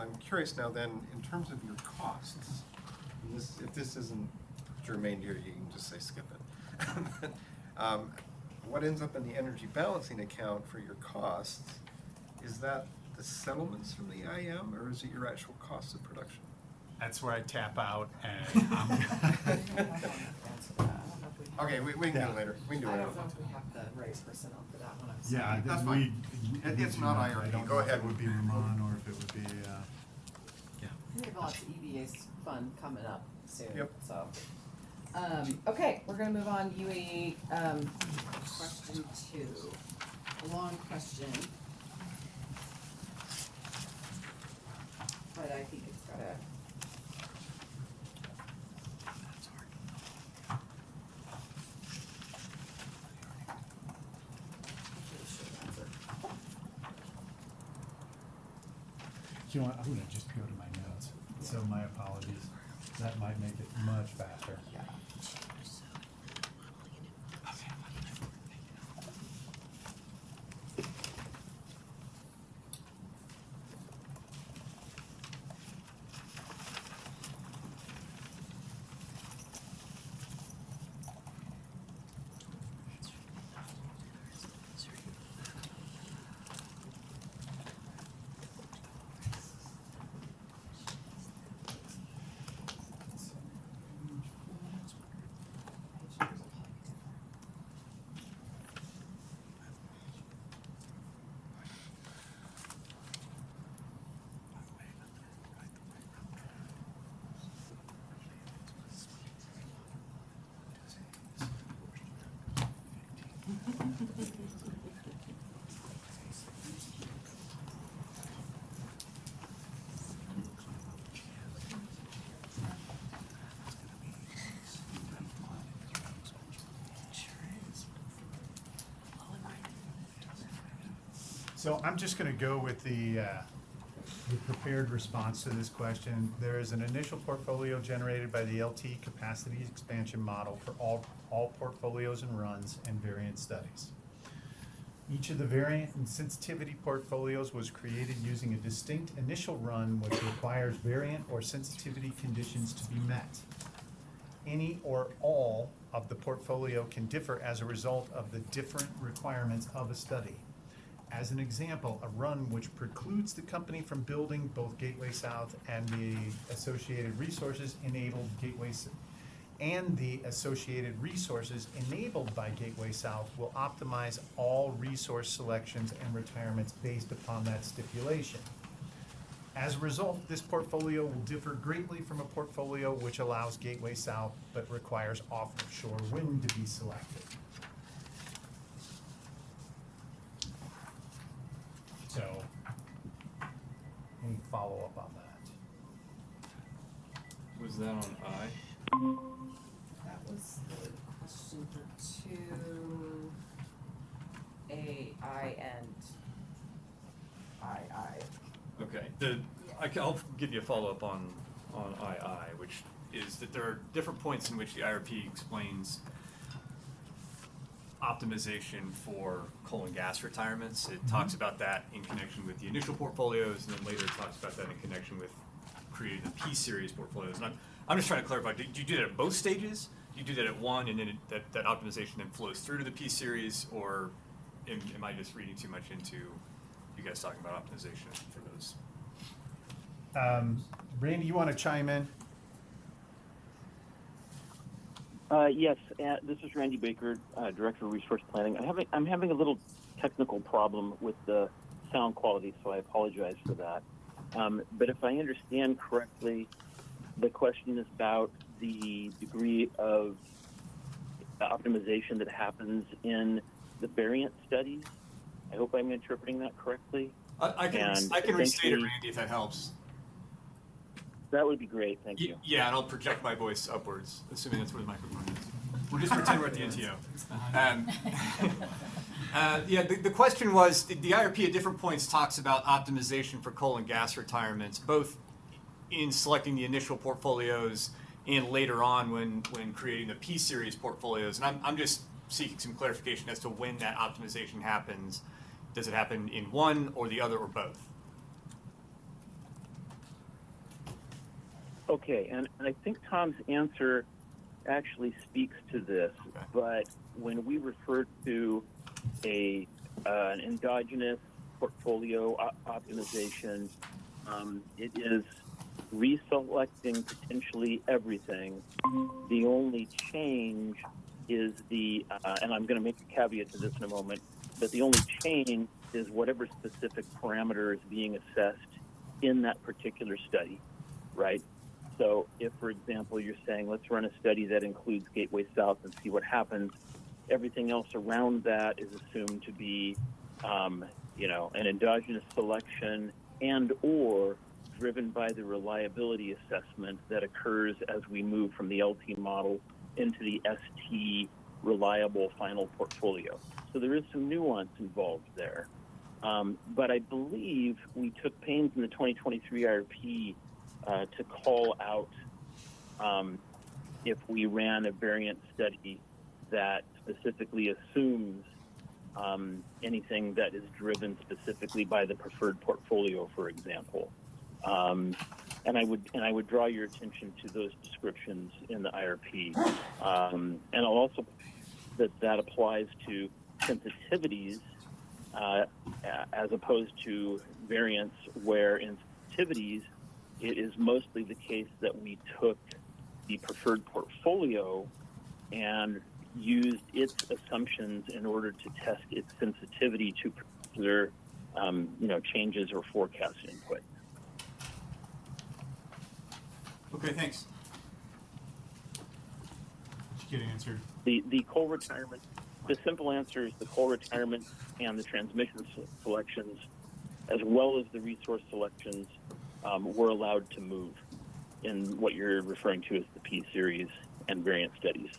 I'm curious now then, in terms of your costs, and if this isn't germane here, you can just say skip it. What ends up in the energy balancing account for your costs, is that the settlements from the IM, or is it your actual cost of production? That's where I tap out and Okay, we can do it later. We can do it I later. don't know if we have the right person on for that one, I'm Yeah, sorry. That's we. fine. It's not I IRP. don't Go know if ahead. it would be Ramon or if it would be, yeah. We have lots of EBA's fun coming up soon, Yep. so. Okay, we're gonna move on, UE, question 2, a long question. But I think it's gotta. You know what, I'm gonna just go to my notes, so my apologies. That might make it much faster. Yeah. So I'm just gonna go with the prepared response to this question. There is an initial portfolio generated by the LT capacity expansion model for all portfolios and runs and variant studies. Each of the variant and sensitivity portfolios was created using a distinct initial run which requires variant or sensitivity conditions to be met. Any or all of the portfolio can differ as a result of the different requirements of a study. As an example, a run which precludes the company from building both Gateway South and the associated resources enabled enabled by Gateway South will optimize all resource selections and retirements based upon that stipulation. As a result, this portfolio will differ greatly from a portfolio which allows Gateway South but requires offshore wind to be selected. So, any follow-up on that? Was that on I? That was the question for 2, A, I, and II. Okay, I'll give you a follow-up on II, which is that there are different points in which the IRP explains optimization for coal and gas retirements. It talks about that in connection with the initial portfolios, and then later it talks about that in connection with creating the P-series portfolios. And I'm just trying to clarify, do you do that at both stages? Do you do that at one, and then that optimization then flows through to the P-series, or am I just reading too much into you guys talking about optimization for those? Randy, you want to chime in? Yes, this is Randy Baker, Director of Resource Planning. I'm having a little technical problem with the sound quality, so I apologize for that. But if I understand correctly, the question is about the degree of optimization that happens in the variant studies. I hope I'm interpreting that correctly. I can restate it, Randy, if that helps. That would be great, thank you. Yeah, and I'll project my voice upwards, assuming that's where the microphone is. We'll just pretend we're at the NTO. Yeah, the question was, the IRP at different points talks about optimization for coal and gas retirements, both in selecting the initial portfolios and later on when creating the P-series portfolios. And I'm just seeking some clarification as to when that optimization happens. Does it happen in one or the other or both? Okay, and I think Tom's answer actually speaks to this, but when we refer to an endogenous portfolio optimization, it is reselecting potentially everything. The only change is and I'm going to make a caveat to this in a moment, but the only change is whatever specific parameter is being assessed in that particular study, right? So if, for example, you're saying, let's run a study that includes Gateway South and see what happens, everything else around that is assumed to be, an endogenous selection and or driven by the reliability assessment that occurs as we move from the LT model into the ST reliable final portfolio. So there is some nuance involved there. But I believe we took pains in the 2023 IRP to call out if we ran a variant study that specifically assumes anything that is driven specifically by the preferred portfolio, for example. And I would draw your attention to those descriptions in the IRP. And I'll also that applies to sensitivities as opposed to variants, where in sensitivities it is mostly the case that we took the preferred portfolio and used its assumptions in order to test its sensitivity to particular, changes or forecast input. Okay, thanks. Did you get answered? The coal retirement, the simple answer is the coal retirement and the transmission selections, as well as the resource selections, were allowed to move in what you're referring to as the P-series and variant studies.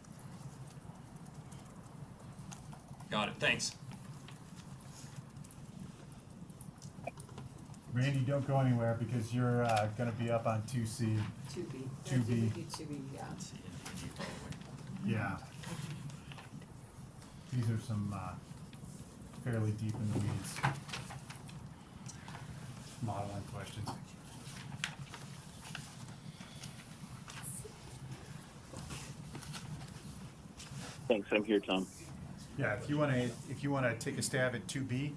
Got it, thanks. Randy, don't go anywhere because you're going to be up on 2C. 2B. 2B. 2B, yeah. Yeah. These are some fairly deep in the weeds modeling questions. Thanks, I'm here, Tom. Yeah, if you want to take a stab at 2B.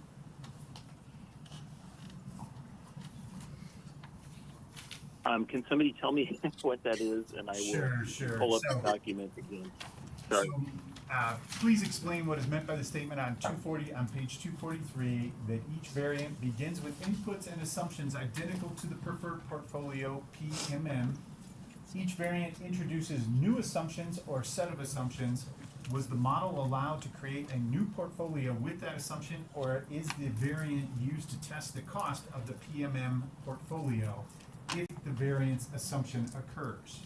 Can somebody tell me what that is, and I will Sure. pull up the document again. Sorry. So, please explain what is meant by the statement on page 243, that each variant begins with inputs and assumptions identical to the preferred portfolio PMM. Each variant introduces new assumptions or set of assumptions. Was the model allowed to create a new portfolio with that assumption, or is the variant used to test the cost of the PMM portfolio if the variance assumption occurs?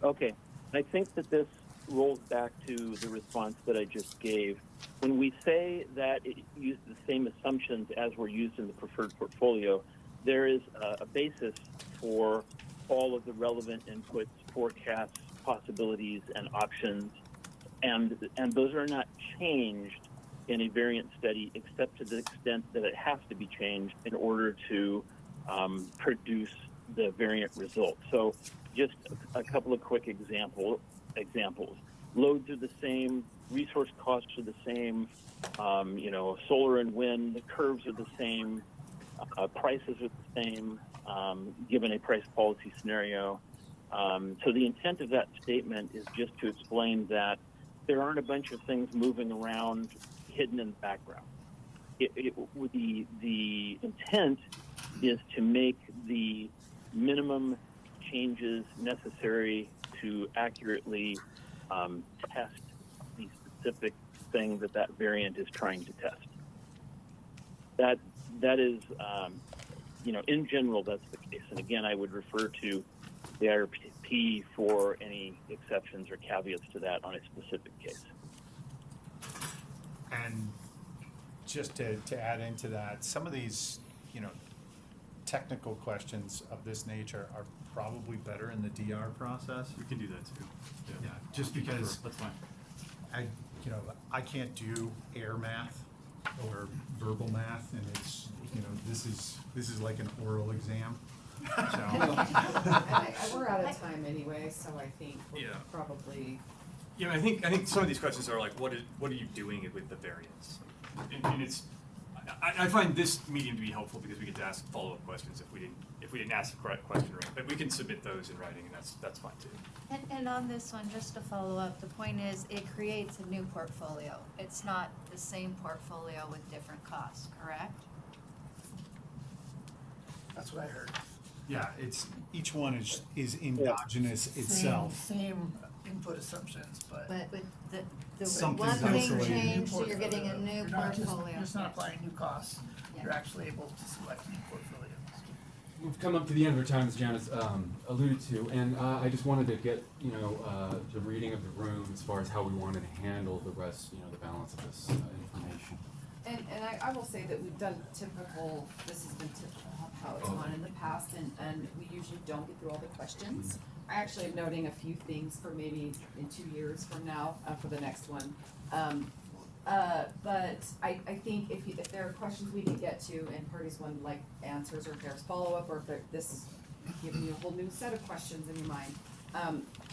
Okay, I think that this rolls back to the response that I just gave. When we say that it used the same assumptions as were used in the preferred portfolio, there is a basis for all of the relevant inputs, forecasts, possibilities, and options, and those are not changed in a variant study except to the extent that it has to be changed in order to produce the variant result. So just a couple of quick examples. Loads are the same, resource costs are the same, solar and wind, the curves are the same, prices are the same, given a price policy scenario. So the intent of that statement is just to explain that there aren't a bunch of things moving around hidden in the background. The intent is to make the minimum changes necessary to accurately test the specific thing that variant is trying to test. That is, in general, that's the case. And again, I would refer to the IRP for any exceptions or caveats to that on a specific case. And just to add into that, some of these, technical questions of this nature are probably better in the DR process. We can do that too. Yeah, just because Sure, that's fine. I can't do air math or verbal math, and it's, this is like an oral exam. We're out of time anyway, so I think we'll Yeah. probably. Yeah, I think some of these questions are like, what are you doing with the variance? And it's, I find this medium to be helpful because we get to ask follow-up questions if we didn't ask the correct question right. But we can submit those in writing, and that's fine too. And on this one, just to follow up, the point is it creates a new portfolio. It's not the same portfolio with different costs, correct? That's what I heard. Yeah, each one is endogenous itself. Same input assumptions, but. But the Something's one thing isolated. changed, so you're getting a new You're not portfolio. just not applying new costs. Yeah. You're actually able to select new portfolios. We've come up to the end of our time, as Janice alluded to, and I just wanted to get the reading of the room as far as how we wanted to handle the rest, the balance of this information. And I will say that we've done typical, this has been typical of how it's gone in the past, and we usually don't get through all the questions. I actually am noting a few things for maybe in 2 years from now, for the next one. But I think if there are questions we didn't get to and parties would like answers, or if there's follow-up, or if this is giving you a whole new set of questions in your mind,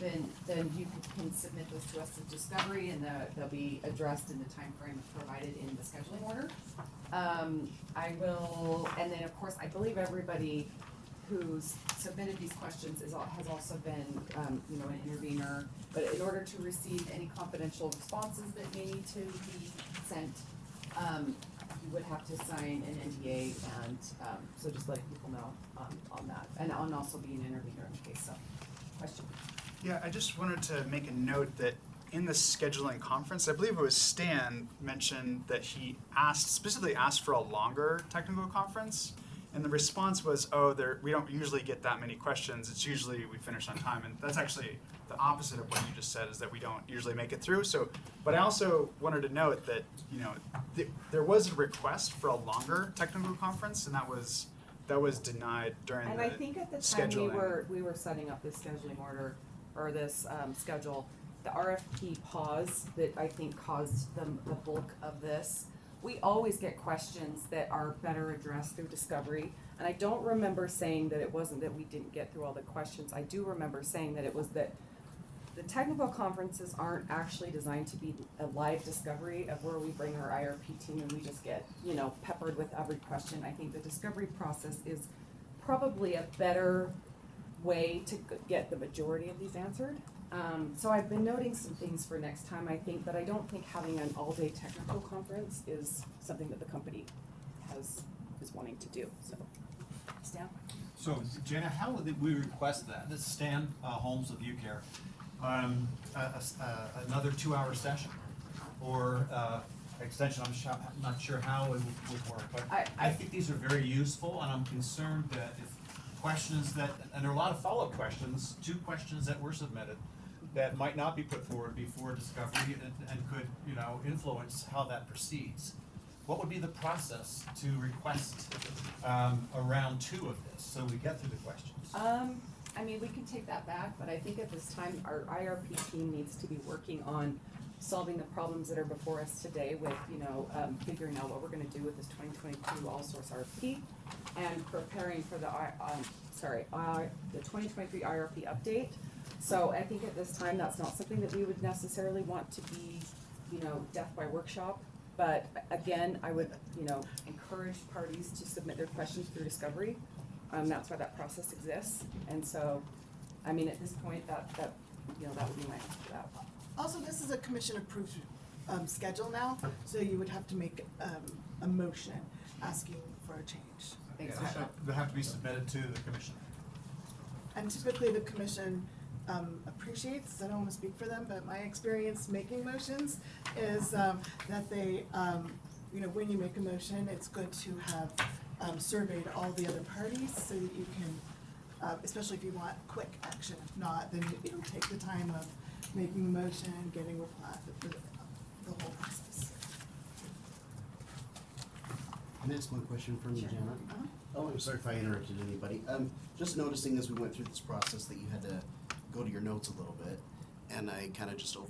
then you can submit those to us in discovery, and they'll be addressed in the time frame provided in the scheduling order. I will, and then of course, I believe everybody who's submitted these questions has also been, an intervener. But in order to receive any confidential responses that may need to be sent, you would have to sign an NDA, and so just letting people know on that, and also be an intervener in case so. Question? Yeah, I just wanted to make a note that in the scheduling conference, I believe it was Stan mentioned that he specifically asked for a longer technical conference. And the response was, we don't usually get that many questions. It's usually we finish on time. And that's actually the opposite of what you just said, is that we don't usually make it through. So, but I also wanted to note that, there was a request for a longer technical conference, and that was denied during And the I think at the time scheduling. we were setting up this scheduling order, or this schedule, the RFP pause that I think caused the bulk of this. We always get questions that are better addressed through discovery, and I don't remember saying that it wasn't that we didn't get through all the questions. I do remember saying that it was that the technical conferences aren't actually designed to be a live discovery of where we bring our IRP team and we just get, peppered with every question. I think the discovery process is probably a better way to get the majority of these answered. So I've been noting some things for next time, I think, but I don't think having an all-day technical conference is something that the company is wanting to do, so. Stan? So, Jana, how would we request that? This is Stan Holmes of UCare. Another 2-hour session, or extension. I'm not sure how it would work, but I think these are very useful, and I'm concerned that if questions and there are a lot of follow-up questions, 2 questions that were submitted that might not be put forward before discovery and could, influence how that proceeds. What would be the process to request a round 2 of this, so we get through the questions? We can take that back, but I think at this time, our IRP team needs to be working on solving the problems that are before us today with, figuring out what we're gonna do with this 2022 all-source RFP and preparing for the 2023 IRP update. So I think at this time, that's not something that we would necessarily want to be, death by workshop. But again, I would, encourage parties to submit their questions through discovery. That's why that process exists. And so I mean, at this point, that, you know, that would be my answer to that. Also, this is a commission-approved schedule now, so you would have to make a motion asking for a change. Thanks, Yeah, they have to be submitted to the commission. And typically, the commission appreciates, I don't want to speak for them, but my experience making motions is that they, you know, when you make a motion, it's good to have surveyed all the other parties so that you can, especially if you want quick action. If not, then it'll take the time of making the motion, getting reply, the whole process. Can I ask one question from Sure. Janet? Uh-huh. Oh, I'm sorry if I interrupted anybody. Just noticing as we went through this process that you had to go to your notes a little bit, and I kind of just saw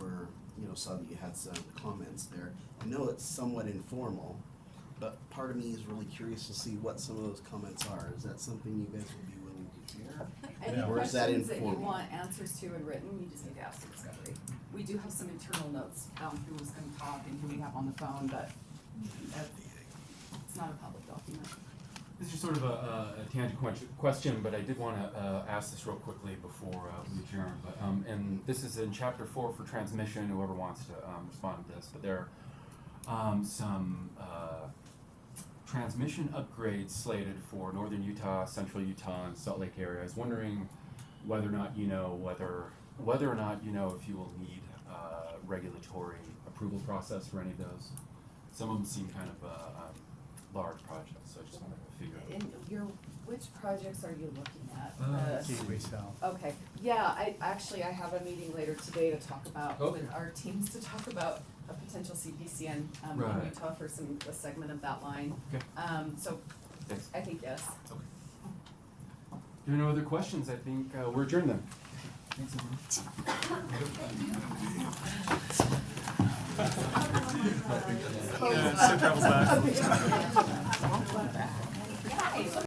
that you had some comments there. I know it's somewhat informal, but part of me is really curious to see what some of those comments are. Is that something you guys would be willing to share? Any Or is that questions that you informal? want answers to in written, you just need to ask the Discovery. We do have some internal notes, who was gonna talk and who we have on the phone, but it's not a public document. This is sort of a tangent question, but I did want to ask this real quickly before we adjourn. But and this is in chapter 4 for transmission. Whoever wants to respond to this, but there are some transmission upgrades slated for northern Utah, central Utah, and Salt Lake area. I was wondering whether or not you know if you will need regulatory approval process for any of those. Some of them seem kind of large projects, so I just wanted to figure out. And which projects are you looking at? Gateway South. Okay, yeah, I have a meeting later today to talk about, Okay. with our teams to talk about a potential CPCN in Right. Utah for a segment of that line. Okay. So Thanks. I think yes. Okay. If there are no other questions, I think we're adjourned then. Thanks, everyone. Safe travels back.